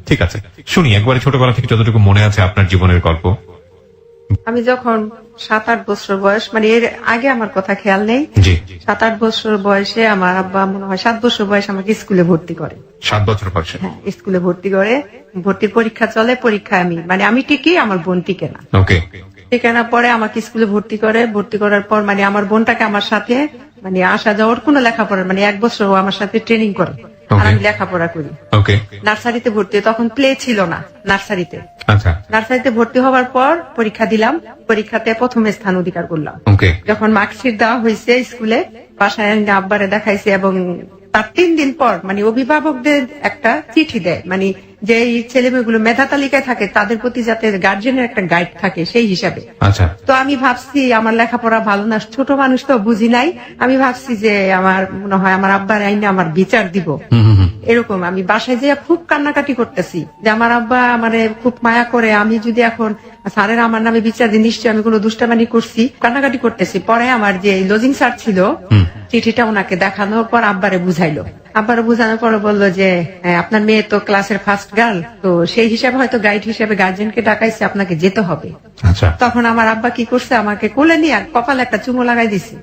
ঠিক আছে, শুনি একবারে ছোটবেলা থেকে যতটুকু মনে আছে আপনার জীবনের গল্প। আমি যখন 7-8 বছর বয়স, মানে এর আগে আমার কথা খেয়াল নেই, জি। 7-8 বছর বয়সে আমার আব্বা মনে হয় 7 বছর বয়সে আমাকে স্কুলে ভর্তি করে। 7 বছর বয়সে? হ্যাঁ, স্কুলে ভর্তি করে। ভর্তির পরীক্ষা চলে, পরীক্ষায় আমি টিকি, আমার বোন টিকে না। ওকে। টিকে না পরে আমাকে স্কুলে ভর্তি করে। ভর্তি করার পর মানে আমার বোনটাকে আমার সাথে মানে আসা যাওয়ার কোনো লেখাপড়া, মানে 1 বছর ও আমার সাথে ট্রেনিং করে আর আমি লেখাপড়া করি। ওকে। নার্সারিতে ভর্তি, তখন প্লে ছিল না নার্সারিতে। আচ্ছা। নার্সারিতে ভর্তি হওয়ার পর পরীক্ষা দিলাম, পরীক্ষাতে প্রথম স্থান অধিকার করলাম। ওকে। যখন মার্কশিট দেওয়া হয়েছে স্কুলে, বাসায় এনে আব্বারে দেখাইছে এবং তার 3 দিন পর মানে অভিভাবকদের একটা চিঠি দেয়, মানে যে ছেলে মেয়েগুলো মেধা তালিকায় থাকে তাদের প্রতি যাতে গার্জেনের একটা গাইড থাকে সেই হিসাবে। আচ্ছা। তো আমি ভাবছি আমার লেখাপড়া ভালো না, ছোট মানুষ তো বুঝি নাই, আমি ভাবছি যে আমার মনে হয় আমার আব্বার আইনে আমার বিচার দিব। এরকম আমি বাসায় যেয়ে খুব কান্নাকাটি করতেছি যে আমার আব্বা আমারে খুব মায়া করে, আমি যদি এখন স্যারের আমার নামে বিচার দিই নিশ্চয়ই আমি কোনো দুষ্টামানি করছি, কান্নাকাটি করতেছি। পরে আমার যে লজিং স্যার ছিল, চিঠিটা ওনাকে দেখানোর পর আব্বারে বুঝাইলো। আব্বারে বুঝানোর পরে বললো যে আপনার মেয়ে তো ক্লাসের ফার্স্ট গার্ল, তো সেই হিসাবে হয়তো গাইড হিসেবে গার্জেনকে ডাকাইছে, আপনাকে যেতে হবে। আচ্ছা। তখন আমার আব্বা কি করছে, আমাকে কোলে নিয়ে কপালে একটা চুমো লাগাই দিছে।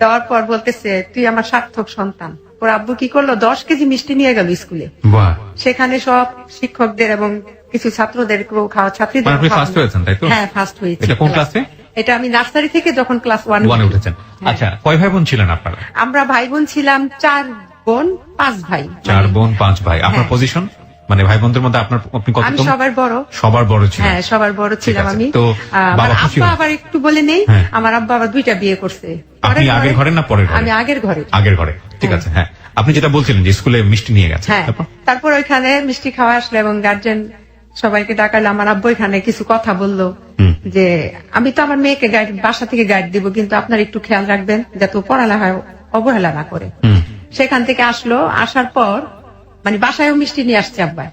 দেওয়ার পর বলতেছে তুই আমার সার্থক সন্তান। ওর আব্বু কি করলো, 10 কেজি মিষ্টি নিয়ে গেল স্কুলে। বাহ। সেখানে সব শিক্ষকদের এবং কিছু ছাত্রদের খাওয়া, ছাত্রীদের। আপনি ফার্স্ট হয়েছেন তাই তো? হ্যাঁ, ফার্স্ট হয়েছি। এটা কোন ক্লাসে? এটা আমি নার্সারি থেকে যখন ক্লাস 1 এ উঠেছেন। আচ্ছা, কয় ভাই বোন ছিলেন আপনারা? আমরা ভাই বোন ছিলাম 4 বোন 5 ভাই। 4 বোন 5 ভাই। আপনার পজিশন মানে ভাই বোনদের মধ্যে আপনি কত? আমি সবার বড়। সবার বড় ছিলেন? হ্যাঁ, সবার বড় ছিলাম আমি। তো আমার আব্বা আবার একটু বলে নেই, আমার আব্বা আবার 2টা বিয়ে করছে। আপনি আগের ঘরে না পরের ঘরে? আমি আগের ঘরে। আগের ঘরে, ঠিক আছে। হ্যাঁ, আপনি যেটা বলছিলেন যে স্কুলে মিষ্টি নিয়ে গেছে। হ্যাঁ, তারপর ওইখানে মিষ্টি খাওয়া আসলো এবং গার্জেন সবাইকে ডাকালো। আমার আব্বু এখানে কিছু কথা বললো যে আমি তো আমার মেয়েকে গাইড, বাসা থেকে গাইড দিব, কিন্তু আপনার একটু খেয়াল রাখবেন যাতে পড়ালেখায় অবহেলা না করে। সেখান থেকে আসলো, আসার পর মানে বাসায়ও মিষ্টি নিয়ে আসছে আব্বা।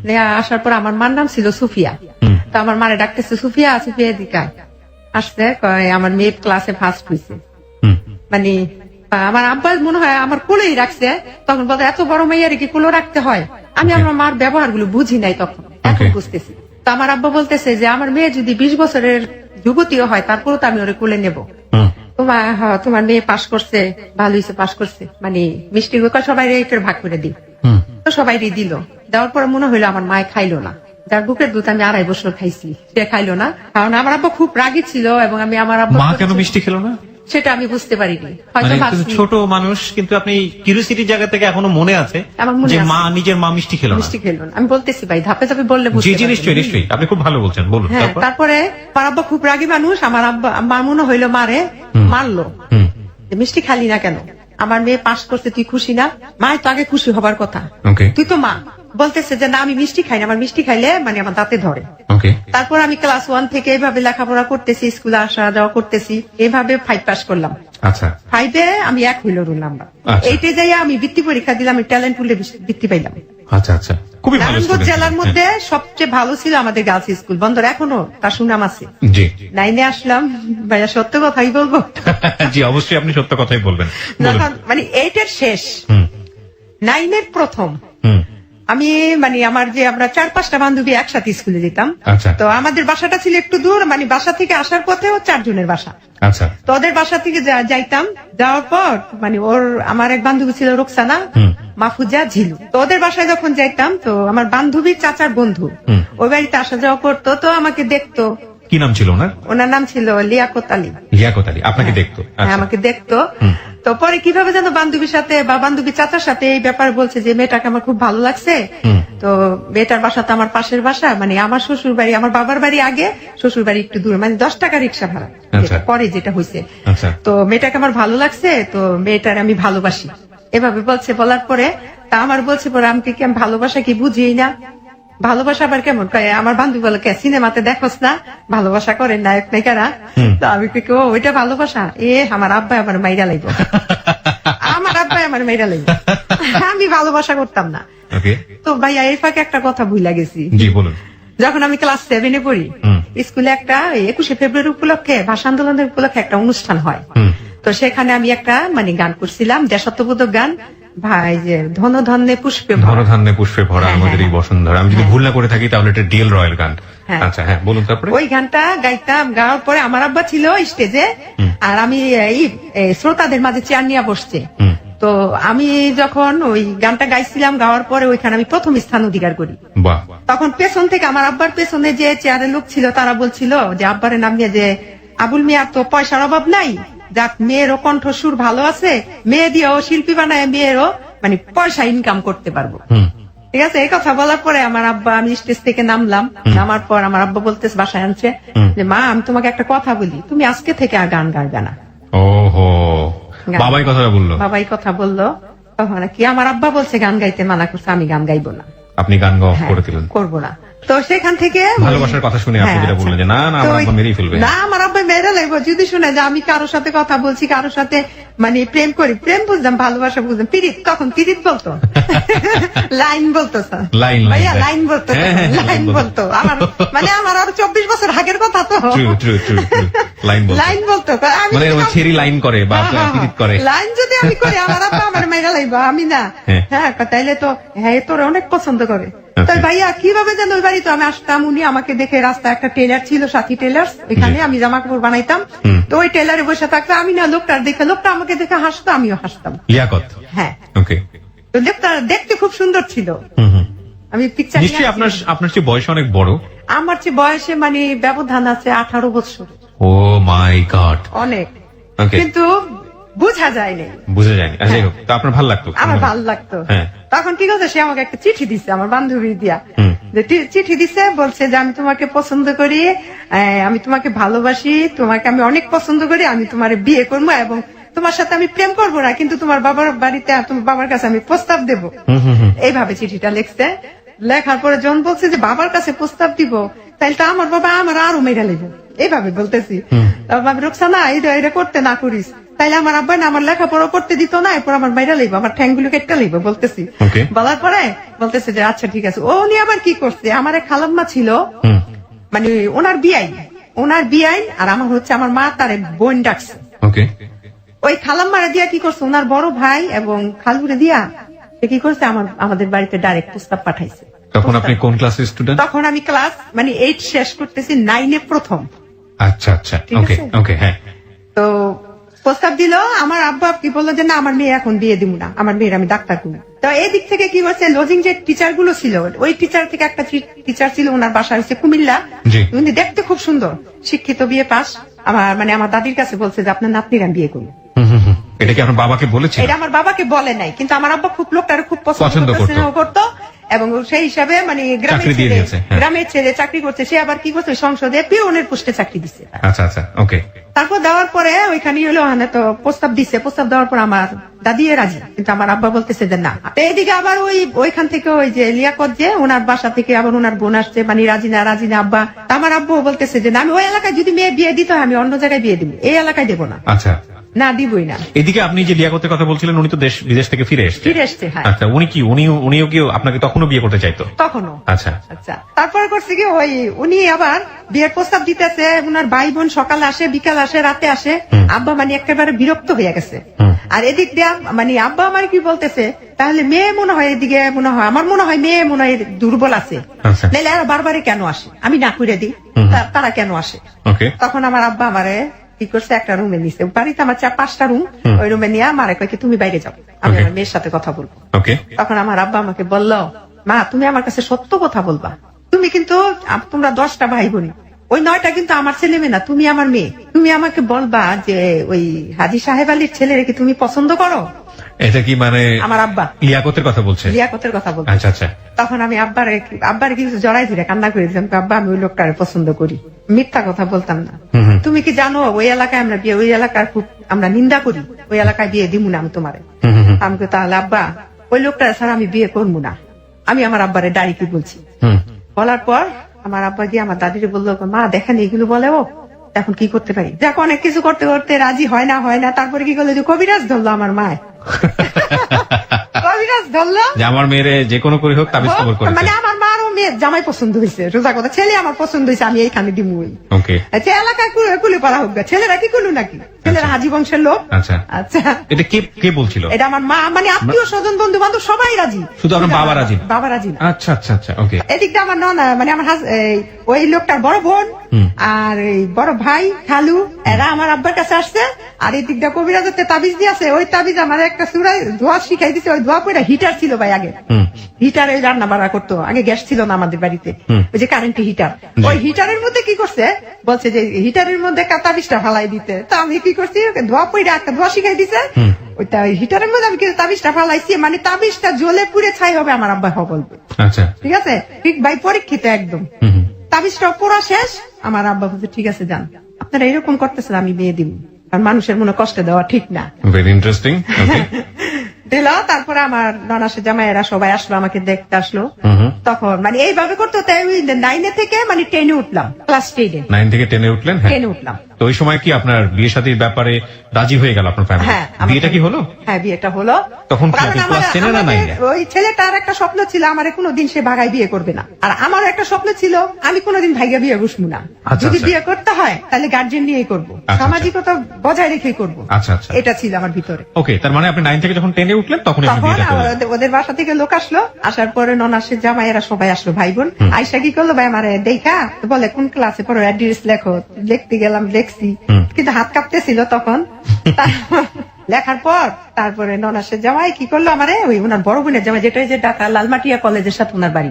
নিয়ে আসার পর আমার মার নাম ছিল সুফিয়া। তো আমার মারে ডাকতেছে সুফিয়া, সুফিয়া এদিকে আসছে, আমার মেয়ে ক্লাসে ফার্স্ট হয়েছে। মানে আমার আব্বা মনে হয় আমার কোলেই রাখছে, তখন বলতে এত বড় মেয়ের কি কোলে রাখতে হয়। আমি আমার মার ব্যবহার গুলো বুঝি নাই তখন, এখন বুঝতেছি। তো আমার আব্বা বলতেছে যে আমার মেয়ে যদি 20 বছরের যুবতীও হয় তারপরও তো আমি ওরে কোলে নেব। তোমার মেয়ে পাশ করছে, ভালো হয়েছে পাশ করছে, মানে মিষ্টি সবাই রেটের ভাগ করে দিই। তো সবাই দিল, দেওয়ার পর মনে হইলো আমার মায় খাইলো না, যার বুকের দুধ আমি 2.5 বছর খাইছি, সে খাইলো না। কারণ আমার আব্বা খুব রাগী ছিল এবং আমি আমার আব্বা মা কেন মিষ্টি খেলো না সেটা আমি বুঝতে পারিনি। হয়তো ছোট মানুষ, কিন্তু আপনি কিউরিওসিটির জায়গা থেকে এখনো মনে আছে যে মা নিজের মা মিষ্টি খেলো না। মিষ্টি খেলো না, আমি বলতেছি ভাই ধাপে ধাপে বললে বুঝতে পারবেন। নিশ্চয়ই নিশ্চয়ই, আপনি খুব ভালো বলছেন, বলুন। তারপরে আমার আব্বা খুব রাগী মানুষ, আমার আব্বা আমার মনে হইলো মারে মারলো, মিষ্টি খালি না কেন, আমার মেয়ে পাস করছে তুই খুশি না? মায়ের তো আগে খুশি হবার কথা, তুই তো মা। বলতেছে যে না আমি মিষ্টি খাই না, আমার মিষ্টি খাইলে মানে আমার দাঁতে ধরে। তারপর আমি ক্লাস 1 থেকে এইভাবে লেখাপড়া করতেছি, স্কুলে আসা যাওয়া করতেছি, এইভাবে 5 পাস করলাম। আচ্ছা। 5-এ আমি 1 হইল রোল নাম্বার। 8-এ যাই আমি বৃত্তি পরীক্ষা দিলাম, আমি ট্যালেন্ট পুলে বৃত্তি পাইলাম। আচ্ছা আচ্ছা, খুবই ভালো। নারায়ণগঞ্জ জেলার মধ্যে সবচেয়ে ভালো ছিল আমাদের গার্লস স্কুল, বন্দর এখনো তার সুনাম আছে। জি। 9-এ আসলাম, ভাইয়া সত্য কথাই বলবো। জি, অবশ্যই আপনি সত্য কথাই বলবেন। মানে 8-এর শেষ, 9-এর প্রথম, আমি মানে আমার যে আমরা 4-5টা বান্ধবী একসাথে স্কুলে যেতাম। তো আমাদের বাসাটা ছিল একটু দূর, মানে বাসা থেকে আসার পথেও 4 জনের বাসা। আচ্ছা। তো ওদের বাসা থেকে যাইতাম, যাওয়ার পর মানে আমার এক বান্ধবী ছিল রোকসানা, মাহফুজা, ঝিলু। তো ওদের বাসায় যখন যাইতাম, তো আমার বান্ধবীর চাচার বন্ধু ওই বাড়িতে আসা যাওয়া করতো, তো আমাকে দেখতো। কি নাম ছিল ওনার? ওনার নাম ছিল লিয়াকত আলী। লিয়াকত আলী আপনাকে দেখতো? হ্যাঁ, আমাকে দেখতো। তো পরে কিভাবে যেন বান্ধবীর সাথে বা বান্ধবী চাচার সাথে এই ব্যাপারে বলছে যে মেয়েটাকে আমার খুব ভালো লাগছে। তো মেয়েটার বাসা তো আমার পাশের বাসা, মানে আমার শ্বশুর বাড়ি, আমার বাবার বাড়ি আগে, শ্বশুর বাড়ি একটু দূরে, মানে 10 টাকা রিক্সা ভাড়া, পরে যেটা হয়েছে। তো মেয়েটাকে আমার ভালো লাগছে, তো মেয়েটার আমি ভালোবাসি এভাবে বলছে। বলার পরে তা আমার বলছে পরে আমি কি ভালোবাসা কি বুঝিই না, ভালোবাসা আবার কেমন? আমার বান্ধবী বলে সিনেমাতে দেখোস না ভালোবাসা করে নায়ক নায়িকারা? তো আমি কি ওইটা ভালোবাসা? আমার আব্বা আমার মাইরা লাগব, আমার আব্বা আমার মাইরা লাগব, আমি ভালোবাসা করতাম না। তো ভাইয়া এর ফাঁকে একটা কথা ভুলা গেছি। জি বলুন। যখন আমি ক্লাস 7-এ পড়ি, স্কুলে একটা 21শে ফেব্রুয়ারি উপলক্ষে ভাষা আন্দোলনের উপলক্ষে একটা অনুষ্ঠান হয়। তো সেখানে আমি একটা মানে গান করছিলাম, দেশাত্মবোধক গান, ভাই যে ধনধান্যে পুষ্পে ভরা। ধনধান্যে পুষ্পে ভরা হ্যাঁ, আমাদের এই হ্যাঁ। বসুন্ধরা। আমি যদি ভুল না করে থাকি তাহলে এটা ডিএল রয়্যাল গান। হ্যাঁ। আচ্ছা হ্যাঁ, বলুন তারপরে। ওই গানটা গাইতাম, গাওয়ার পরে আমার আব্বা ছিল স্টেজে, আর আমি এই শ্রোতাদের মাঝে চেয়ার নিয়ে বসছে। হুম। তো আমি যখন ওই গানটা গাইছিলাম, গাওয়ার পরে ওইখানে আমি প্রথম স্থান অধিকার করি। বাহ। তখন পেছন থেকে আমার আব্বার পেছনে যে চেয়ারের লোক ছিল তারা বলছিল যে আব্বারের নাম নিয়ে যে আবুল মিয়ার তো পয়সার অভাব নাই, যাক মেয়েরও কণ্ঠসুর ভালো আছে, মেয়ে দিয়েও শিল্পী বানায় মেয়েরও মানে পয়সা ইনকাম করতে পারবো। হুম। ঠিক আছে, এই কথা বলার পরে আমার আব্বা, আমি স্টেজ থেকে নামলাম, নামার পর আমার আব্বা বলতেছে, বাসায় আনছে যে মা আমি তোমাকে একটা কথা বলি, তুমি আজকে থেকে আর গান গাইবে না। ওহো, গান। বাবাই কথাটা বললো। বাবাই কথা বললো, তখন কি আমার আব্বা বলছে গান গাইতে মানা করছে, আমি গান গাইবো না। আপনি গান গাওয়া হ্যাঁ, করে দিলেন। করবো না। তো সেখান থেকে ভালোবাসার কথা শুনে আপনি হ্যাঁ, যেটা বললেন যে না না তো আমার ওই- আব্বা মেরেই ফেলবে। না আমার আব্বা মেরে লাগবো যদি শুনে যে আমি কারোর সাথে কথা বলছি, কারোর সাথে মানে প্রেম করি, প্রেম বুঝতাম, ভালোবাসা বুঝতাম, পিরিত তখন পিরিত বলতো, লাইন বলতো স্যার, লাইন, ভাইয়া লাইন। লাইন বলতো, হ্যাঁ, হ্যাঁ, লাইন লাইন বলতো। আমার মানে আমার আরো 24 বছর আগের কথা তো, ট্রু লাইন বলতো। লাইন বলতো। আমি মানে যদি- ছেড়ি লাইন করে বা হ্যাঁ, হ্যাঁ, পিরিত করে। লাইন যদি আমি করি আমার আব্বা আমার মাইরা লাইবা, আমি না। হ্যাঁ। হ্যাঁ, তাইলে তো হ্যাঁ তোর অনেক পছন্দ করে। আচ্ছা। তাই ভাইয়া কিভাবে যেন ওই বাড়িতে আমি আসতাম, উনি আমাকে দেখে, রাস্তায় একটা টেলার ছিল, সাথী টেলার, ওইখানে জি। আমি জামা কাপড় বানাইতাম। তো ওই টেলারে বসে থাকতো, আমি না লোকটার দেখে, লোকটা আমাকে দেখে হাসতো, আমিও হাসতাম। লিয়াকত। হ্যাঁ, ওকে। তো লোকটা দেখতে খুব সুন্দর ছিল। হুম হুম। আমি পিকচার নিশ্চয়ই আপনার চেয়ে বয়স অনেক বড়। আমার চেয়ে বয়সে মানে ব্যবধান আছে 18 বছর, ও মাই গড। অনেক। ওকে। কিন্তু বোঝা যায়নি। বুঝে যায়নি। যাই হোক, তো আপনার ভালো লাগতো? আমার ভালো লাগতো। হ্যাঁ। তখন কি করছে, সে আমাকে একটা চিঠি দিচ্ছে, আমার বান্ধবী দিয়া, হুম। যে চিঠি দিচ্ছে, বলছে যে আমি তোমাকে পছন্দ করি, আমি তোমাকে ভালোবাসি, তোমাকে আমি অনেক পছন্দ করি, আমি তোমার বিয়ে করবো এবং তোমার সাথে আমি প্রেম করবো না, কিন্তু তোমার বাবার বাড়িতে, তোমার বাবার কাছে আমি প্রস্তাব দেব। এইভাবে চিঠিটা লিখছে। লেখার পরে জন বলছে যে বাবার কাছে প্রস্তাব দিব, তাইলে তো আমার বাবা আমার আরো মেরা লেগে, এইভাবে বলতেছি। বাবা রোকসানা এটা করতে না করিস, তাইলে আমার আব্বা না আমার লেখাপড়া করতে দিত না, এরপর আমার বাইরে লাগবে, আমার ঠ্যাংগুলো কেটে লাগবে বলতেছি। Okay. বলার পরে বলতেছে যে আচ্ছা ঠিক আছে। ও উনি আবার কি করছে, আমার এক খালাম্মা ছিল, হুম। মানে ওনার বিয়াই, আর আমার হচ্ছে আমার মা তার বোন ডাকছে। ওকে। ওই খালাম্মারে দিয়া কি করছে, ওনার বড় ভাই এবং খালুরে দিয়া সে কি করছে, আমাদের বাড়িতে ডাইরেক্ট প্রস্তাব পাঠাইছে। তখন আপনি কোন ক্লাসের স্টুডেন্ট? তখন আমি ক্লাস মানে 8 শেষ করতেছি, 9-এ প্রথম। আচ্ছা আচ্ছা। ঠিক ওকে আছে। ওকে। হ্যাঁ। তো প্রস্তাব দিল, আমার আব্বা কি বললো যে না আমার মেয়ে এখন বিয়ে দিব না, আমার মেয়ের আমি ডাক্তার করবো। তো এই দিক থেকে কি করছে, লজিং যে টিচার গুলো ছিল, ওই টিচার থেকে একটা টিচার ছিল, ওনার বাসা হচ্ছে কুমিল্লা। জি। উনি দেখতে খুব সুন্দর, শিক্ষিত, বিয়ে পাস। আমার দাদির কাছে বলছে যে আপনার নাতনির আমি বিয়ে করবো। এটা কি আপনার বাবাকে বলেছেন? এটা আমার বাবাকে বলে নাই, কিন্তু আমার আব্বা খুব লোকটার খুব পছন্দ পছন্দ করতো। করতো, এবং সেই হিসাবে মানে চাকরি দিয়ে দিয়েছে, হ্যাঁ। গ্রামের ছেলে চাকরি করছে, সে আবার কি করছে, সংসদে পিওনের পোস্টে চাকরি দিচ্ছে। আচ্ছা আচ্ছা। ওকে। তারপর দেওয়ার পরে ওইখানে হলো তো প্রস্তাব দিচ্ছে, প্রস্তাব দেওয়ার পর আমার দাদি রাজি, কিন্তু আমার আব্বা বলতেছে যে না। তো এইদিকে আবার ওইখান থেকে ওই যে লিয়াকত, যে ওনার বাসা থেকে আবার ওনার বোন আসছে, মানে রাজি না আব্বা। তা আমার আব্বু বলতেছে যে না, আমি ওই এলাকায় যদি মেয়ে বিয়ে দিতে হয় আমি অন্য জায়গায় বিয়ে দিব, এই এলাকায় দেবো না। আচ্ছা। না, দিবই না। এদিকে আপনি যে লিয়াকতের কথা বলছিলেন, উনি তো বিদেশ থেকে ফিরে এসেছেন। ফিরে এসছে, হ্যাঁ। আচ্ছা, উনিও কি আপনাকে তখনও বিয়ে করতে চাইতো? তখনও। আচ্ছা। আচ্ছা, তারপরে করছে কি, উনি আবার বিয়ের প্রস্তাব দিতেছে, উনার ভাই বোন সকালে আসে, বিকাল আসে, রাতে আসে। আব্বা মানে একেবারে বিরক্ত হয়ে গেছে। আর এদিক দিয়ে মানে আব্বা আমার কি বলতেছে, তাহলে মেয়ে মনে হয় এদিকে মনে হয়, আমার মনে হয় মেয়ে মনে হয় দুর্বল আছে, আচ্ছা। নাইলে আর বারবারই কেন আসে, আমি না করে দিই, তারা কেন আসে। ওকে। তখন আমার আব্বা আমারে কি করছে, একটা রুমে নিছে, বাড়িতে আমার 4-5টা রুম, ওই রুমে নিয়ে আমারে কয় কি তুমি বাইরে যাও, আমি Okay. আমার মেয়ের সাথে কথা বলবো। ওকে। তখন আমার আব্বা আমাকে বলল, মা তুমি আমার কাছে সত্য কথা বলবা, তুমি কিন্তু তোমরা 10টা ভাই বোন, ওই 9টা কিন্তু আমার ছেলে মেয়ে না, তুমি আমার মেয়ে, তুমি আমাকে বলবা যে ওই হাজী সাহেব আলীর ছেলের কি তুমি পছন্দ করো। এটা কি মানে আমার আব্বা লিয়াকতের কথা বলছে? লিয়াকতের কথা বলছে। আচ্ছা আচ্ছা। তখন আমি আব্বার কিছু জড়াই ধরে কান্না করে দিলাম, আব্বা আমি ওই লোকটারে পছন্দ করি, মিথ্যা কথা বলতাম না। তুমি কি জানো ওই এলাকায় আমরা বিয়ে, ওই এলাকার খুব আমরা নিন্দা করি, ওই এলাকায় বিয়ে দিব না আমি তোমারে। আমাকে তাহলে আব্বা ওই লোকটা ছাড়া আমি বিয়ে করবো না, আমি আমার আব্বারে ডাইরেক্টলি বলছি। বলার পর আমার আব্বা গিয়ে আমার দাদিরে বললো, মা দেখেন এগুলো বলে, ও এখন কি করতে পারি, দেখ অনেক কিছু করতে করতে রাজি হয় না। তারপরে কি করলো, যে কবিরাজ ধরলো আমার মায়, কবিরাজ ধরলো যে আমার মেয়েরে যে কোনো করে হোক তাবিজ কবর করেছে। মানে আমার মারও মেয়ে জামাই পছন্দ হয়েছে, সোজা কথা ছেলে আমার পছন্দ হয়েছে, আমি এইখানে দিমুই। ওকে, আচ্ছা এলাকায় কুলে পারা হোক, ছেলেরা কি কুলু নাকি? ছেলেরা হাজি বংশের লোক। আচ্ছা আচ্ছা, এটা কে বলছিল? এটা আমার মা, মানে আত্মীয় স্বজন বন্ধু বান্ধব সবাই রাজি, শুধু আমার বাবা রাজি না? বাবা রাজি না। আচ্ছা আচ্ছা আচ্ছা, ওকে। এদিকটা আমার ননা, মানে আমার ওই লোকটার বড় বোন আর এই বড় ভাই খালু, এরা আমার আব্বার কাছে আসছে। আর এই দিকটা কবিরাজতে তাবিজ দিয়েছে, ওই তাবিজ আমার একটা চূড়ায় ধোয়া শিখাই দিছে। ওই ধোয়া পরে হিটার ছিল ভাই আগে, হিটারে রান্না বাড়া করতো, আগে গ্যাস ছিল না আমাদের বাড়িতে, ওই যে কারেন্টের হিটার, ওই হিটারের মধ্যে কি করছে বলছে যে হিটারের মধ্যে তাবিজটা ফালাই দিতে। তো আমি কি করছি, ধোয়া পরে একটা ধোয়া শিখাই দিছে, ওইটা হিটারের মধ্যে আমি কিন্তু তাবিজটা ফালাইছি, মানে তাবিজটা জ্বলে পুড়ে ছাই হবে আমার আব্বা বলবে। আচ্ছা, ঠিক আছে, ঠিক ভাই পরীক্ষিত একদম। তাবিজটা পড়া শেষ, আমার আব্বা বলছে ঠিক আছে যান, আপনারা এরকম করতেছেন, আমি বিয়ে দিব, আর মানুষের মনে কষ্ট দেওয়া ঠিক না। Very interesting. ওকে, দিল। তারপরে আমার ননাসের জামাইয়েরা সবাই আসলো, আমাকে দেখতে আসলো। তখন মানে এইভাবে করতে হতে 9 থেকে মানে 10-এ উঠলাম, ক্লাস 10-এ। 9 থেকে 10-এ উঠলেন? হ্যাঁ, 10-এ উঠলাম। তো ওই সময় কি আপনার বিয়ে শাদীর ব্যাপারে রাজি হয়ে গেল আপনার ফ্যামিলি? হ্যাঁ, বিয়েটা কি হলো? হ্যাঁ, বিয়েটা হলো। তখন কি আপনি ক্লাস 10-এ না 9-এ? ওই ছেলেটার একটা স্বপ্ন ছিল, আমার কোনোদিন সে ভাগায় বিয়ে করবে না, আর আমার একটা স্বপ্ন ছিল আমি কোনোদিন ভাইগা বিয়ে বসবো না। আচ্ছা, যদি আচ্ছা। বিয়ে করতে হয় তাহলে গার্জেন নিয়েই করবো, আচ্ছা। সামাজিকতা বজায় রেখেই করবো। আচ্ছা আচ্ছা, এটা ছিল আমার ভিতরে। ওকে। তার মানে আপনি 9 থেকে যখন 10-এ উঠলেন তখন আপনি তখন বিয়েটা করলেন? ওদের বাসা থেকে লোক আসলো, আসার পরে ননাসের জামাইয়েরা সবাই আসলো, ভাই বোন। আয়সা কি করলো, ভাই আমার দেখা বলে কোন ক্লাসে পড়ো, অ্যাড্রেস লেখো। লিখতে গেলাম, লেখছি, কিন্তু হাত কাঁপতেছিল তখন। লেখার পর তারপরে ননাসের জামাই কি করলো, আমারে ওই ওনার বড় বোনের জামাই, যেটা ওই যে ঢাকা লালমাটিয়া কলেজের সাথে ওনার বাড়ি,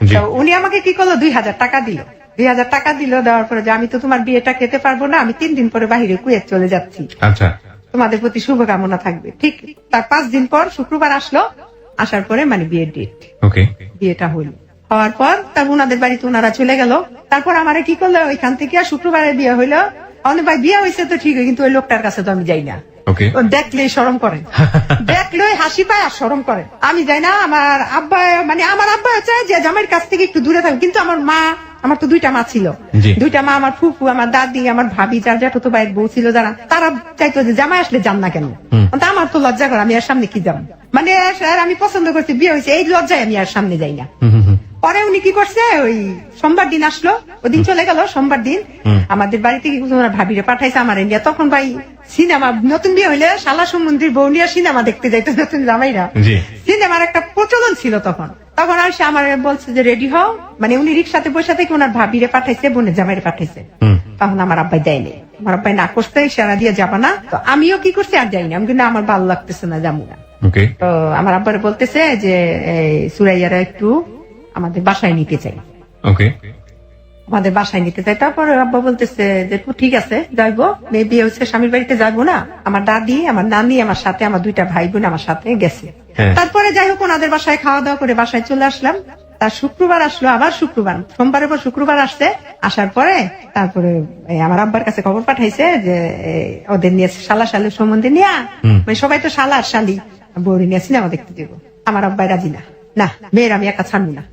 জি। তো উনি আমাকে কি করলো 2000 টাকা দিল। 2000 টাকা দিল, দেওয়ার পরে যে আমি তো তোমার বিয়েটা খেতে পারবো না, আমি 3 দিন পরে বাহিরে কুয়েত চলে যাচ্ছি, আচ্ছা, তোমাদের প্রতি শুভকামনা থাকবে। ঠিক তার 5 দিন পর শুক্রবার আসলো, আসার পরে মানে বিয়ের ডেট, ওকে। বিয়েটা হইল। হওয়ার পর তার ওনাদের বাড়িতে ওনারা চলে গেল। তারপর আমারে কি করলো, ওইখান থেকে শুক্রবারে বিয়ে হইলো। অনেক ভাই বিয়ে হয়েছে তো ঠিক, কিন্তু ওই লোকটার কাছে তো আমি যাই না। ওকে, ও দেখলেই শরম করে, দেখলেই হাসি পায় আর শরম করে, আমি যাই না। আমার আব্বা, মানে আমার আব্বা চায় যে জামাইয়ের কাছ থেকে একটু দূরে থাকবে, কিন্তু আমার মা, আমার তো 2টা মা ছিল, জি। 2টা মা, আমার ফুফু, আমার দাদি, আমার ভাবি, যার জ্যাঠতো ভাইয়ের বউ ছিল, যারা তারা চাইতো যে জামাই আসলে যান না কেন। তো আমার তো লজ্জা করে, আমি আর সামনে কি যাবো, মানে আর আমি পছন্দ করছি, বিয়ে হয়েছে, এই লজ্জায় আমি আর সামনে যাই না। পরে উনি কি করছে, ওই সোমবার দিন আসলো, ওদিন চলে গেল। সোমবার দিন আমাদের বাড়িতে কি ওনার ভাবিরে পাঠাইছে আমার ইন্ডিয়া। তখন ভাই সিনেমা, নতুন বিয়ে হইলে শালা সমুদ্রীর বউ নিয়ে সিনেমা দেখতে যাইতো নতুন জামাইরা, জি। সিনেমার একটা প্রচলন ছিল তখন। তখন আর সে আমার বলছে যে রেডি হও, মানে উনি রিক্সাতে বসে থেকে ওনার ভাবিরে পাঠাইছে, বোনের জামাইরে পাঠাইছে। তখন আমার আব্বাই দেয়নি, আমার আব্বাই না করতে, ইশারা দিয়ে যাবা না। তো আমিও কি করছি, আর যাই না, আমি কিন্তু আমার ভালো লাগতেছে না, যাবো না। ওকে, তো আমার আব্বারে বলতেছে যে সুরাইয়ারা একটু আমাদের বাসায় নিতে চাই, ওকে, আমাদের বাসায় নিতে চাই। তারপরে আব্বা বলতেছে যে ঠিক আছে যাইবো, মেয়ে বিয়ে হচ্ছে, স্বামীর বাড়িতে যাবো না। আমার দাদি, আমার নানি আমার সাথে, আমার 2টা ভাই বোন আমার সাথে গেছে। তারপরে যাই হোক ওনাদের বাসায় খাওয়া দাওয়া করে বাসায় চলে আসলাম। তার শুক্রবার আসলো, আবার শুক্রবার, সোমবারের পর শুক্রবার আসছে। আসার পরে তারপরে আমার আব্বার কাছে খবর পাঠাইছে যে ওদের নিয়ে শালা শালুর সম্বন্ধে নিয়ে, মানে সবাই তো শালা আর শালি, বউরি নিয়ে সিনেমা দেখতে যাবো। আমার আব্বাই রাজি না, না মেয়ের আমি একা ছাড়বো না।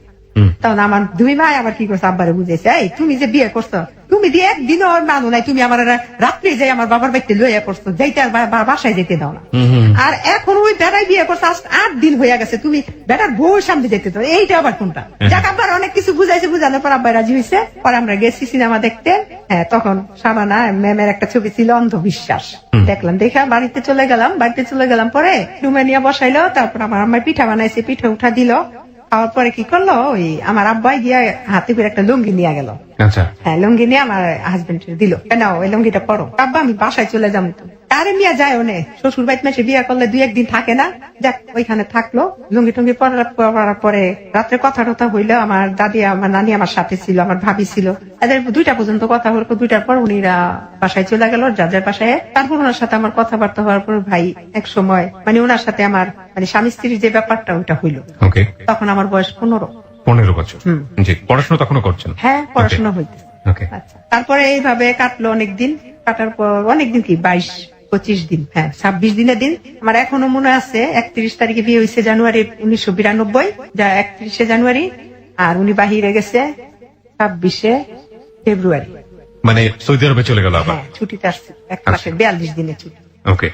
তখন আমার 2 ভাই আবার কি করছে, আব্বারে বুঝেছে, এই তুমি যে বিয়ে করছো, তুমি দিয়ে একদিনও মানো নাই, তুমি আমার রাত্রে যাই আমার বাবার বাড়িতে লইয়া করছো, যাইতে আর বাসায় যেতে দাও না। আর এখন ওই বেড়াই বিয়ে করছো, 8 দিন হয়ে গেছে, তুমি বেড়ার বউর সামনে যেতে দাও, এইটা আবার কোনটা? যাক, আব্বার অনেক কিছু বুঝাইছে, বুঝানোর পর আব্বাই রাজি হয়েছে। পরে আমরা গেছি সিনেমা দেখতে। হ্যাঁ, তখন সাবানা ম্যামের একটা ছবি ছিল অন্ধবিশ্বাস, দেখলাম, দেখা বাড়িতে চলে গেলাম। বাড়িতে চলে গেলাম পরে রুমে নিয়ে বসাইলো। তারপর আমার আম্মাই পিঠা বানাইছে, পিঠা উঠা দিল। খাওয়ার পরে কি করলো, ওই আমার আব্বাই গিয়া হাতে করে একটা লুঙ্গি নিয়ে গেল। আচ্ছা, হ্যাঁ, লুঙ্গি নিয়ে আমার হাজবেন্ড দিল, নাও ওই লুঙ্গিটা পরো। আব্বা আমি বাসায় চলে যাবো। তো আরে মিয়া যায় ওনে, শ্বশুর বাড়িতে মেসে বিয়ে করলে 2-1 দিন থাকে না, যাক ওইখানে থাকলো। লুঙ্গি টুঙ্গি পরার পরে রাত্রে কথা টথা হইলো। আমার দাদি, আমার নানি আমার সাথে ছিল, আমার ভাবি ছিল, এদের 2টা পর্যন্ত কথা হলো। 2টার পর উনিরা বাসায় চলে গেল, যার যার বাসায়। তারপর ওনার সাথে আমার কথাবার্তা হওয়ার পর ভাই এক সময় মানে ওনার সাথে আমার মানে স্বামী স্ত্রীর যে ব্যাপারটা ওইটা হইলো। ওকে, তখন আমার বয়স 15 বছর। জি, পড়াশোনা তখনও করছেন? হ্যাঁ, পড়াশোনা হইতেছে। ওকে, আচ্ছা, তারপরে এইভাবে কাটলো অনেকদিন। কাটার পর অনেকদিন কি 22-25 দিন, হ্যাঁ 26 দিনের দিন। আমার এখনো মনে আছে 31 তারিখে বিয়ে হয়েছে, জানুয়ারি 1992, যা 31শে জানুয়ারি। আর উনি বাহিরে গেছে 26শে ফেব্রুয়ারি, মানে সৌদি আরবে চলে গেল আবার? হ্যাঁ, ছুটিতে আসছে, 1 মাসের 42 দিনের ছুটি। ওকে,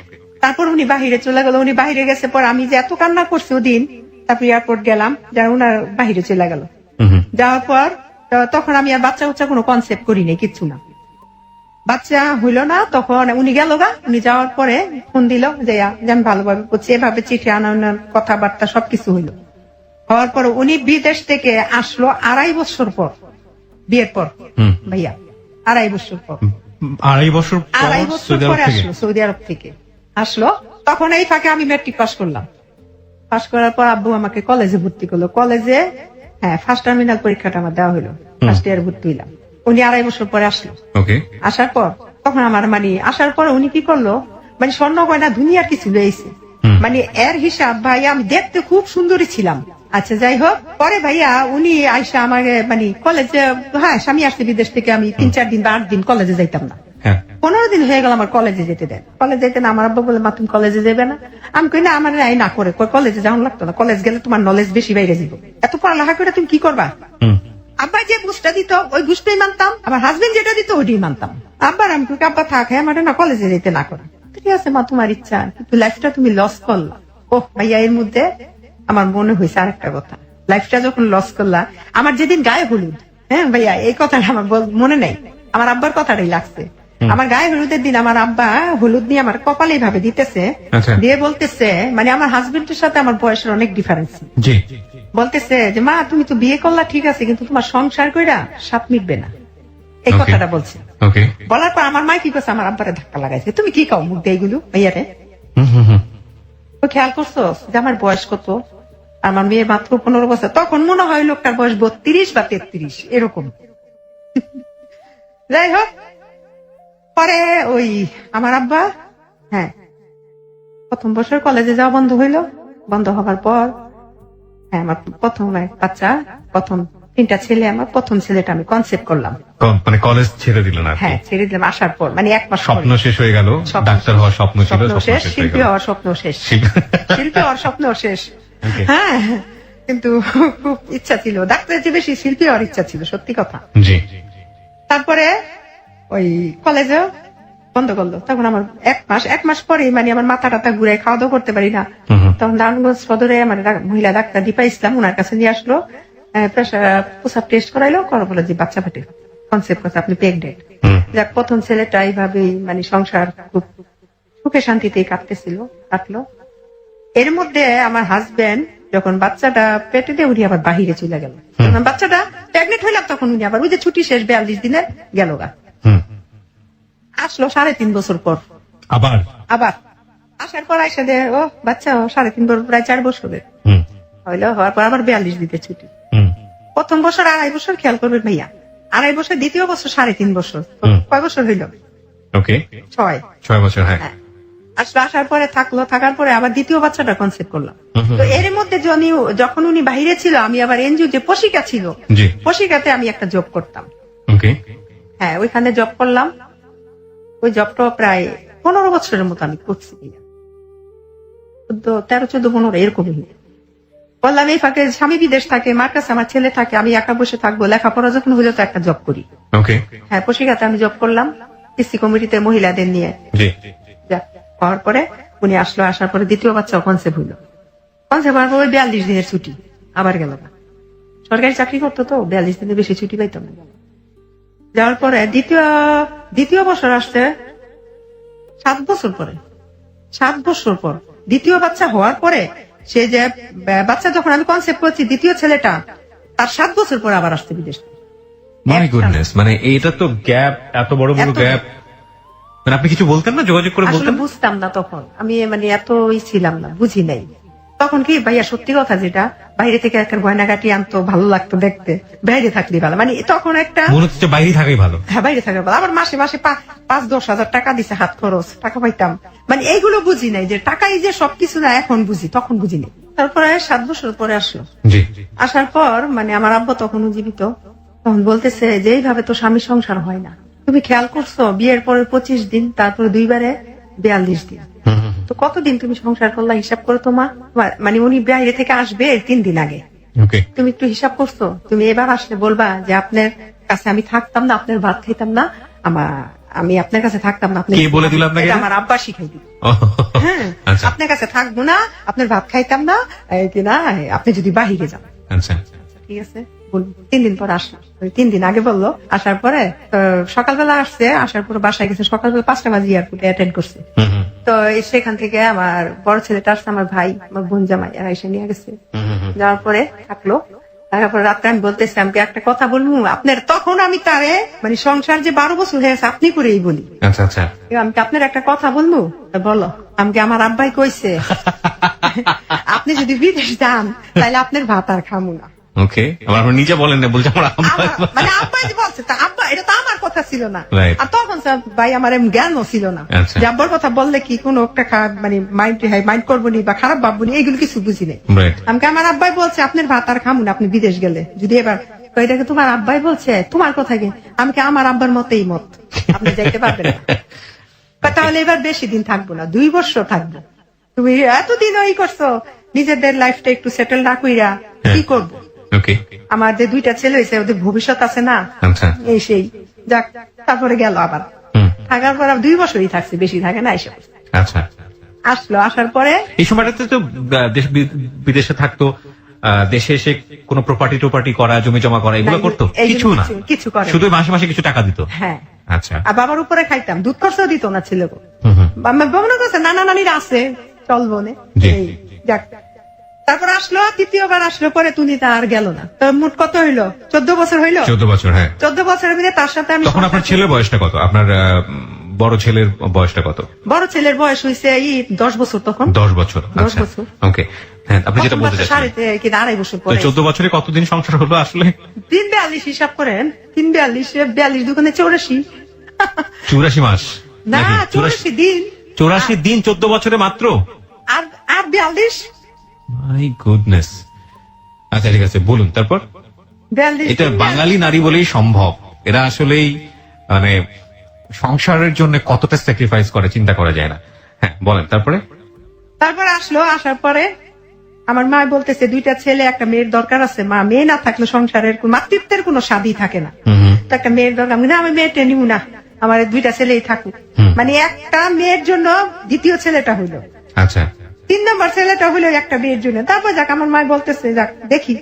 তারপর উনি বাহিরে চলে গেল। উনি বাহিরে গেছে পর আমি যে এত কান্না করছি ওদিন, তারপর এয়ারপোর্ট গেলাম, যারা উনার বাহিরে চলে গেল। যাওয়ার পর তখন আমি আর বাচ্চা উচ্চা কোনো কনসেপ্ট করি নাই, কিচ্ছু না। বাচ্চা হইলো না, তখন উনি গেল গা। উনি যাওয়ার পরে ফোন দিল যে আমি ভালোভাবে করছি, এভাবে চিঠি আনানোর কথাবার্তা সবকিছু হইলো। হওয়ার পর উনি বিদেশ থেকে আসলো 2.5 বছর পর, বিয়ের পর। ভাইয়া 2.5 বছর পর, 2.5 বছর 2.5 বছর পরে আসলো সৌদি আরব থেকে। আসলো তখন এই ফাঁকে আমি মেট্রিক পাস করলাম। পাস করার পর আব্বু আমাকে কলেজে ভর্তি করলো। কলেজে ফার্স্ট টার্মিনাল পরীক্ষাটা আমার দেওয়া হলো, ফার্স্ট ইয়ার ভর্তি হইলাম। উনি 2.5 বছর পরে আসলো। আসার পর তখন আমার আসার পর উনি কি করলো, স্বর্ণ গয়না দুনিয়ার কিছু লইছে। এর হিসাব ভাই, আমি দেখতে খুব সুন্দরী ছিলাম। আচ্ছা যাই হোক, পরে ভাইয়া উনি আইসা আমাকে কলেজে, স্বামী আসছে বিদেশ থেকে, আমি 3-4 দিন বা 8 দিন কলেজে যাইতাম না। 15 দিন হয়ে গেল আমার কলেজে যেতে দেন। কলেজে যেতে না, আমার আব্বা বলে মা তুমি কলেজে যাবে না। আমি কই না, আমার না করে কলেজে যাওয়া লাগতো না, কলেজ গেলে তোমার নলেজ বেশি বাইরে যাব, এত পড়ালেখা করে তুমি কি করবা। আব্বা যে বুঝটা দিত ওই বুঝটাই মানতাম, আমার হাজবেন্ড যেটা দিত ওইটাই মানতাম। আব্বার আমি আব্বা থাক, আমার না কলেজে যেতে না করে, ঠিক আছে মা তোমার ইচ্ছা, কিন্তু লাইফটা তুমি লস করলা। ওহ ভাইয়া, এর মধ্যে আমার মনে হয়েছে আরেকটা কথা, লাইফটা যখন লস করলা, আমার যেদিন গায়ে হলুদ, ভাইয়া এই কথাটা আমার মনে নাই, আমার আব্বার কথাটাই লাগছে। আমার গায়ে হলুদের দিন আমার আব্বা হলুদ নিয়ে আমার কপালে ভাবে দিতেছে, দিয়ে বলতেছে, আমার হাজবেন্ডের সাথে আমার বয়সের অনেক ডিফারেন্স। বলতেছে যে মা তুমি তো বিয়ে করলা ঠিক আছে, কিন্তু তোমার সংসার কইরা সাত মিটবে না, এই কথাটা বলছে। বলার পর আমার মা কি করছে, আমার আব্বারে ধাক্কা লাগাইছে, তুমি কি কাও মুখ দিয়ে এগুলো ভাইয়ারে। ও খেয়াল করছো যে আমার বয়স কত, আমার মেয়ে মাত্র 15 বছর। তখন মনে হয় লোকটার বয়স 32 বা 33 এরকম। যাই হোক, পরে ওই আমার আব্বা প্রথম বছর কলেজে যাওয়া বন্ধ হইলো। বন্ধ হওয়ার পর আমার প্রথম বাচ্চা, প্রথম 3টা ছেলে, আমার প্রথম ছেলেটা আমি কনসেপ্ট করলাম। কলেজ ছেড়ে দিলেন? ছেড়ে দিলাম। আসার পর 1 মাস স্বপ্ন শেষ হয়ে গেল, ডাক্তার হওয়ার স্বপ্ন ছিল, শিল্পী হওয়ার স্বপ্ন শেষ, শিল্পী হওয়ার স্বপ্ন শেষ। কিন্তু খুব ইচ্ছা ছিল ডাক্তারের চেয়ে বেশি শিল্পী হওয়ার ইচ্ছা ছিল, সত্যি কথা। তারপরে ওই কলেজে বন্ধ করলো। তখন আমার 1 মাস পরে আমার মাথা টাথা ঘুরে খাওয়া দাওয়া করতে পারি না। তখন নারায়ণগঞ্জ সদরে আমার মহিলা ডাক্তার দীপা ইসলাম, ওনার কাছে নিয়ে আসলো, প্রেসার প্রসাব টেস্ট করাইলো, করার বলে যে বাচ্চা পেটে, কনসেপ্ট করছে আপনি প্রেগনেন্ট। যাক, প্রথম ছেলেটা এইভাবেই সংসার খুব সুখে শান্তিতেই কাটলো। এর মধ্যে আমার হাজবেন্ড যখন বাচ্চাটা পেটে দিয়ে উনি আবার বাহিরে চলে গেল। যখন বাচ্চাটা প্রেগনেন্ট হইলাম তখন উনি আবার ওই যে ছুটি শেষ 42 দিনের গেল গা। আসলো 3.5 বছর পর, আবার আসার পর আইসা দে ও বাচ্চা 3.5 বছর, প্রায় 4 বছরের হইলো। হওয়ার পর আবার 42 দিতে ছুটি। প্রথম বছর 2.5 বছর, খেয়াল করবেন ভাইয়া, 2.5 বছর, দ্বিতীয় বছর 3.5 বছর, কয় বছর হইল? 6 বছর। আসলো, আসার পরে থাকার পরে আবার দ্বিতীয় বাচ্চাটা কনসেপ্ট করলাম। তো এর মধ্যে যখন উনি বাহিরে ছিল, আমি আবার এনজিও যে পশিকা ছিল, পশিকাতে আমি একটা জব করতাম। ওইখানে জব করলাম। ওই জবটা প্রায় 15 বছরের মতো আমি করছি, 13-14-15 এরকমই। বললাম এই ফাঁকে স্বামী বিদেশ থাকে, মার কাছে আমার ছেলে থাকে, আমি একা বসে থাকবো, লেখাপড়া যখন হইলো তো একটা জব করি। পশিকাতে আমি জব করলাম এসসি কমিটিতে মহিলাদের নিয়ে। হওয়ার পরে উনি আসলো, আসার পরে দ্বিতীয় বাচ্চা কনসেপ্ট হইলো। কনসেপ্ট হওয়ার পরে 42 দিনের ছুটি আবার গেল না। সরকারি চাকরি করতো তো 42 দিনের বেশি ছুটি পাইতাম না। যাওয়ার পরে দ্বিতীয় বছর আসছে 7 বছর পরে, 7 বছর পর দ্বিতীয় বাচ্চা হওয়ার পরে, সে যে বাচ্চা যখন আমি কনসেপ্ট করছি, দ্বিতীয় ছেলেটা তার 7 বছর পর আবার আসছে বিদেশ। মাই গুডনেস, এটা তো গ্যাপ, এত বড় গ্যাপ। আপনি কিছু বলতেন না, যোগাযোগ করে বলতেন? বুঝতাম না তখন, আমি এত ছিলাম না, বুঝি নাই তখন। কি ভাইয়া, সত্যি কথা, যেটা বাইরে থেকে একটা গয়নাগাটি আনতো, ভালো লাগতো দেখতে, বাইরে থাকলে ভালো, তখন একটা মনে হচ্ছে বাইরে থাকাই ভালো। বাইরে থাকা ভালো। আবার মাসে 5-10 হাজার টাকা দিছে, হাত খরচ টাকা পাইতাম, এইগুলো বুঝি নাই যে টাকাই যে সবকিছু না, এখন বুঝি, তখন বুঝি নাই। তারপরে 7 বছর পরে আসলো। আসার পর আমার আব্বা তখনও জীবিত, তখন বলতেছে যে এইভাবে তো স্বামী সংসার হয় না। তুমি খেয়াল করছো, বিয়ের পরে 25 দিন, তারপরে 2 বারে 42 দিন, তো কতদিন তুমি সংসার করলা, হিসাব করো তো মা। উনি বাইরে থেকে আসবে 3 দিন আগে, তুমি একটু হিসাব করছো? তুমি এবার আসলে বলবা যে আপনার কাছে আমি থাকতাম না, আপনার ভাত খাইতাম না, আমি আপনার কাছে থাকতাম না। কে বলে দিল আপনাকে? আমার আব্বা শিখাই দিল। আপনার কাছে থাকবো না, আপনার ভাত খাইতাম না, কিনা আপনি যদি বাহিরে যান। ঠিক আছে বলবো। 3 দিন পর আসলো, ওই 3 দিন আগে বললো। আসার পরে সকালবেলা আসছে, আসার পরে বাসায় গেছে সকালবেলা 5টা বাজে এয়ারপোর্টে অ্যাটেন্ড করছে। তো সেখান থেকে আমার বড় ছেলেটা আসছে, আমার ভাই, আমার বোন জামাই, এরা এসে নিয়ে গেছে। যাওয়ার পরে থাকলো, তারপরে রাত্রে আমি বলতেছি আমাকে একটা কথা বলবো আপনার, তখন আমি তারে মানে সংসার যে 12 বছর হয়ে গেছে আপনি করেই বলি। আচ্ছা আচ্ছা, আমি আপনার একটা কথা বলবো, বলো। আমাকে আমার আব্বাই কইছে আপনি যদি বিদেশ যান তাহলে আপনার ভাত আর খামু না। ওকে, আমার নিজে বলেন না, বলছে আমার মানে আব্বাই যে বলছে, তা আব্বা এটা তো আমার কথা ছিল না। Right. আর তখন স্যার ভাই আমার জ্ঞানও ছিল না আচ্ছা। যে আব্বার কথা বললে কি কোনো একটা খারাপ মানে মাইন্ড করবো নি বা খারাপ ভাববো নি, এইগুলো কিছু বুঝি নাই। Right. আমাকে আমার আব্বাই বলছে আপনার ভাত আর খামু না আপনি বিদেশ গেলে, যদি এবার তো এটাকে তোমার আব্বাই বলছে তোমার কথা কি, আমাকে আমার আব্বার মতেই মত, আপনি যাইতে পারবেন না। তাহলে এবার বেশি দিন থাকবো না, 2 বছর থাকবো, তুমি এতদিন ওই করছো, নিজেদের লাইফটা একটু সেটেল না কইরা কি করবো। ওকে, আমার যে 2টা ছেলে হয়েছে ওদের ভবিষ্যৎ আছে না, আচ্ছা এই সেই যাক। তারপরে গেল আবার থাকার পর 2 বছরই থাকছে, বেশি থাকে না। এসে আচ্ছা, আসলো, আসার পরে এই সময়টাতে তো দেশ বিদেশে থাকতো, দেশে এসে কোনো প্রপার্টি টোপার্টি করা, জমি জমা করা এগুলো করতো? এইগুলো কিছু না, কিছু করে শুধু মাসে মাসে কিছু টাকা দিত। হ্যাঁ, আচ্ছা, আর বাবার উপরে খাইতাম, দুধ খরচও দিত না ছেলে। মনে করছে নানা নানির আছে চলবো না। জি। এই যাক, তারপর আসলো, তৃতীয়বার আসলো পরে তুমি তা আর গেল না। তো মোট কত হইলো? 14 বছর হইলো। 14 বছর, হ্যাঁ। 14 বছরের মধ্যে তার সাথে আমি তখন আপনার ছেলের বয়সটা কত? আপনার বড় ছেলের বয়সটা কত? বড় ছেলের বয়স হয়েছে 10 বছর তখন। 10 বছর, 10 আচ্ছা বছর। ওকে, হ্যাঁ। আপনি যেটা বলতে চাচ্ছেন, 2.5 বছর পরে 14 বছরে কতদিন সংসার হলো আসলে? 342 হিসাব করেন, 342 দুগুণে 84। 84 মাস না, নাকি? 84 দিন। 84 দিন 14 বছরে মাত্র? আর 42 মাই গুডনেস। আচ্ছা ঠিক আছে, বলুন তারপর। 42 এটা বাঙালি নারী বলেই সম্ভব। এরা আসলেই মানে সংসারের জন্য কতটা স্যাক্রিফাইস করে চিন্তা করা যায় না। হ্যাঁ বলেন তারপরে। তারপর আসলো, আসার পরে আমার মা বলতেছে 2টা ছেলে একটা মেয়ের দরকার আছে। মা, মেয়ে না থাকলে সংসারের মাতৃত্বের কোনো স্বাদই থাকে না, তো একটা মেয়ের দরকার। আমি না, আমি মেয়েটা নিব না, আমার 2টা ছেলেই থাকুক। মানে একটা মেয়ের জন্য দ্বিতীয় ছেলেটা হইলো, আচ্ছা 3 নম্বর ছেলেটা হইলো একটা মেয়ের জন্য। তারপর যাক, আমার মা বলতেছে যাক দেখি।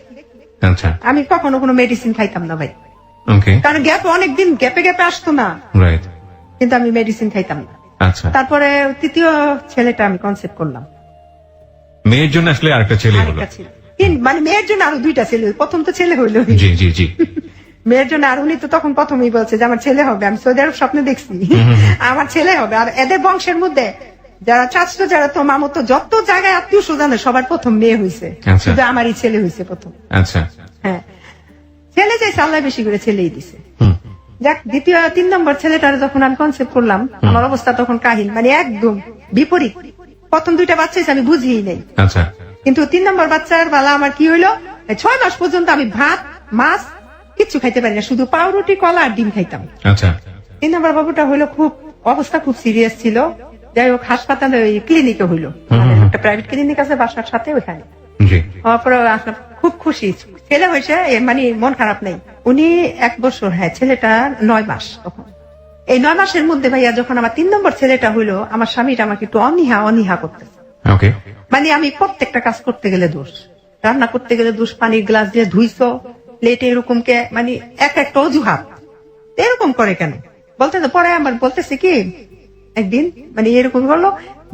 আচ্ছা, আমি কখনো কোনো মেডিসিন খাইতাম না ভাই, ওকে, কারণ অনেকদিন গ্যাপে আসতো না, রাইট, কিন্তু আমি মেডিসিন খাইতাম না। আচ্ছা। তারপরে তৃতীয় ছেলেটা আমি কনসেপ্ট করলাম। মেয়ের জন্য আসলে আরেকটা ছেলে হলো? আরেকটা ছেলে, মানে মেয়ের জন্য আরো 2টা ছেলে, প্রথম তো ছেলে হইলো। জি জি জি। মেয়ের জন্য আর উনি তো তখন প্রথমেই বলছে যে আমার ছেলে হবে। আমি সৌদি আরব স্বপ্নে দেখছি আমার ছেলে হবে। আর এদের বংশের মধ্যে যারা চাচতো, যারা তো মামতো, যত জায়গায় আত্মীয় স্বজনের সবার প্রথম মেয়ে হয়েছে, আচ্ছা। শুধু আমারই ছেলে হয়েছে প্রথম। আচ্ছা, হ্যাঁ, ছেলে চাইছে আল্লাহ বেশি করে, ছেলেই দিছে। যাক, 3 নম্বর ছেলেটার যখন আমি কনসেপ্ট করলাম, আমার অবস্থা তখন কাহিল, মানে একদম বিপরীত। প্রথম 2টা বাচ্চা হয়েছে আমি বুঝিই নাই, আচ্ছা, কিন্তু 3 নম্বর বাচ্চার বেলা আমার কি হইলো, 6 মাস পর্যন্ত আমি ভাত মাছ কিচ্ছু খাইতে পারি না, শুধু পাউরুটি কলা আর ডিম খাইতাম। আচ্ছা, 3 নম্বর বাবুটা হইলো খুব অবস্থা খুব সিরিয়াস ছিল। যাই হোক, হাসপাতালে ওই ক্লিনিকে হইলো, একটা প্রাইভেট ক্লিনিক আছে বাসার সাথে, ওইখানে জি, হওয়ার পরে খুব খুশি। ছেলে হয়েছে, মানে মন খারাপ নেই। উনি 1 বছর, হ্যাঁ ছেলেটা 9 মাস তখন। এই 9 মাসের মধ্যে ভাইয়া যখন আমার 3 নম্বর ছেলেটা হইলো, আমার স্বামীটা আমাকে একটু অনীহা করতেছে। ওকে, মানে আমি প্রত্যেকটা কাজ করতে গেলে দোষ, রান্না করতে গেলে দোষ, পানির গ্লাস দিয়ে ধুইছো, প্লেটে এরকম কে, মানে একটা অজুহাত এরকম করে কেন বলতে। পরে আমার বলতেছে কি, একদিন মানে এরকম বললো,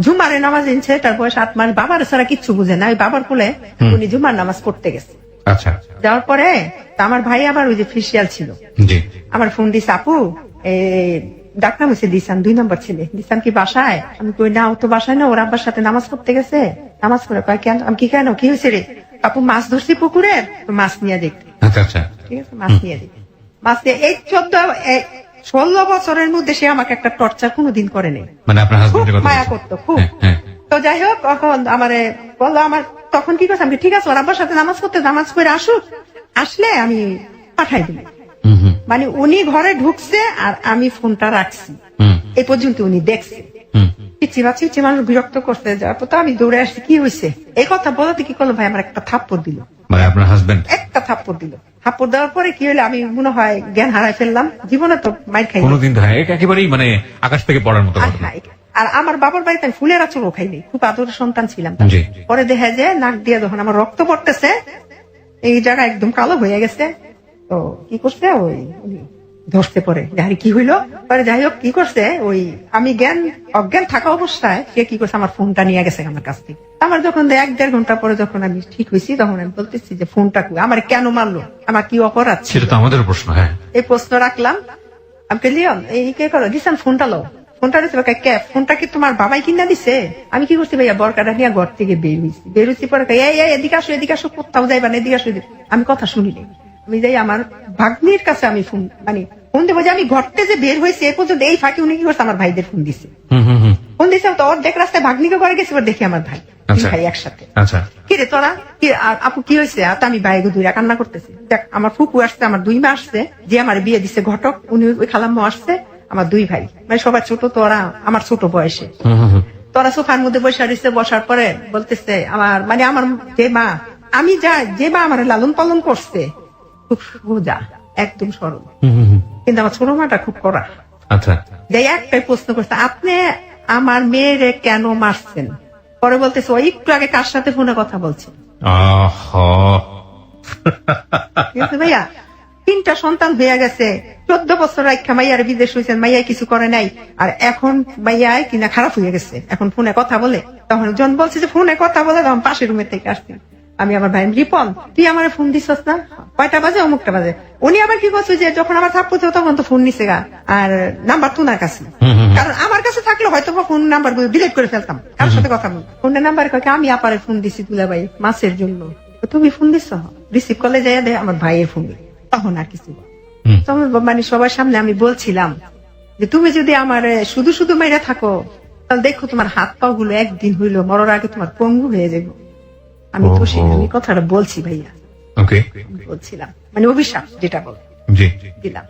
জুমারে নামাজ এনেছে, তার বয়স 8 মাস, বাবার ছাড়া কিচ্ছু বুঝে না, ওই বাবার কোলে উনি জুমার নামাজ পড়তে গেছে। আচ্ছা, যাওয়ার পরে তা আমার ভাই আবার ওই যে ফেসিয়াল ছিল, জি, আমার ফোন দিছে, আপু ডাক্তার হয়েছে দিসান, 2 নম্বর ছেলে, দিসান কি বাসায়? আমি কই না, ও তো বাসায় না, ওর আব্বার সাথে নামাজ পড়তে গেছে। নামাজ পড়ে কয় কেন? আমি কি কেন, কি হয়েছে রে? আপু মাছ ধরছি পুকুরে, তো মাছ নিয়ে দেখতে। আচ্ছা, আচ্ছা, ঠিক আছে, মাছ নিয়ে দেখতে। মাছ নিয়ে এই 16 বছরের মধ্যে সে আমাকে একটা টর্চার কোনোদিন করে নেই, মানে আপনার খুব হাজবেন্ডের কথা মায়া বলছেন? করতো খুব। হ্যাঁ, হ্যাঁ, তো যাই হোক, তখন আমারে বললো, আমার তখন কি করছে, আমি ঠিক আছে ওর আব্বার সাথে নামাজ পড়তে, নামাজ করে আসুক, আসলে আমি পাঠাই দিই। মানে উনি ঘরে ঢুকছে আর আমি ফোনটা রাখছি, এই পর্যন্ত উনি দেখছে। চিচি মানুষ বিরক্ত করতে যাওয়ার পর তো আমি দৌড়ে আসছি, কি হয়েছে এই কথা বলতে, কি করলো ভাই, আমার একটা থাপ্পড় দিল। মানে আপনার হাজবেন্ড একটা থাপ্পড় দিল। থাপ্পড় দেওয়ার পরে কি হলো, আমি মনে হয় জ্ঞান হারাই ফেললাম। জীবনে তো মাইর খাই কোনোদিন একেবারেই মানে আকাশ থেকে পড়ার মতো ঘটনা। আর আমার বাবার বাড়িতে আমি ফুলের আচরও খাইনি, খুব আদরের সন্তান ছিলাম। জি। পরে দেখা যায় নাক দিয়ে যখন আমার রক্ত পড়তেছে, এই জায়গা একদম কালো হয়ে গেছে। তো কি করছে ওই ধরতে পরে যাহারি কি হইলো পরে যাই হোক কি করছে ওই আমি অজ্ঞান থাকা অবস্থায় সে কি করছে আমার ফোনটা নিয়ে গেছে আমার কাছ থেকে। আমার যখন 1-1.5 ঘন্টা পরে যখন আমি ঠিক হয়েছি তখন আমি বলতেছি যে ফোনটা কই, আমার কেন মারলো, আমার কি অপরাধ ছিল? সেটা তো আমাদের প্রশ্ন। হ্যাঁ, এই প্রশ্ন রাখলাম। আমি লিওন এই কে করো দিচ্ছেন ফোনটা লো, ফোনটা দিচ্ছে ফোনটা কি তোমার বাবাই কিনা দিছে? আমি কি করছি ভাইয়া বরকাটা নিয়ে ঘর থেকে বেরোইছি পরে এদিকে আসো কোথাও যাইবা না, এদিকে আসো। আমি কথা শুনিনি, আমি যাই আমার ভাগ্নির কাছে আমি ফোন দেবো যে আমি ঘরতে যে বের হয়েছে এ পর্যন্ত এই ফাঁকে উনি কি করছে আমার ভাইদের ফোন দিছে। ফোন দিছে তো অর্ধেক রাস্তায় ভাগ্নিকে করে গেছে, দেখি আমার ভাই ভাই একসাথে। আচ্ছা, কি রে তোরা কি আপু কি হয়েছে? আমি বাইরে দুইরা কান্না করতেছি। দেখ আমার ফুপু আসছে, আমার 2 মা আসছে, যে আমার বিয়ে দিছে ঘটক উনি ওই খালাম্মা আসছে, আমার 2 ভাই মানে সবার ছোট, তোরা আমার ছোট বয়সে। তোরা সোফার মধ্যে বসে রয়েছে, বসার পরে বলতেছে আমার আমার যে মা আমি যে মা আমার লালন পালন করছে খুব সোজা একদম সরল, কিন্তু আমার ছোট মাটা খুব কড়া। আচ্ছা, যাই একটাই প্রশ্ন করছে, আপনি আমার মেয়েরে কেন মারছেন? পরে বলতেছে ওই একটু আগে কার সাথে ফোনে কথা বলছে। ভাইয়া 3টা সন্তান হয়ে গেছে, 14 বছর রাখা মাইয়ার বিদেশ হয়েছেন, মাইয়া কিছু করে নাই, আর এখন মাইয়া কিনা খারাপ হয়ে গেছে, এখন ফোনে কথা বলে। তখন জন বলছে যে ফোনে কথা বলে, তখন পাশের রুমের থেকে আসছি আমি। আমার ভাই রিপন তুই আমার ফোন দিছস না, কয়টা বাজে? অমুকটা বাজে। উনি আবার কি করছে যে যখন আমার থাপ্পড় ছিল তখন তো ফোন নিছে গা, আর নাম্বার তো না কাছে, কারণ আমার কাছে থাকলে হয়তো ফোন নাম্বার ডিলিট করে ফেলতাম, কারোর সাথে কথা বল। ফোনের নাম্বার কয়েক আমি আপারে ফোন দিছি তুলা ভাই মাছের জন্য, তুমি ফোন দিছ? রিসিভ করলে যাই দে আমার ভাইয়ের ফোন। তখন আর কিছু তখন সবার সামনে আমি বলছিলাম যে তুমি যদি আমার শুধু শুধু মেরে থাকো তাহলে দেখো তোমার হাত পা গুলো একদিন হইলো মরার আগে তোমার পঙ্গু হয়ে যাবে। আমি তো সেই কথাটা বলছি ভাইয়া, বলছিলাম অভিশাপ যেটা বল দিলাম।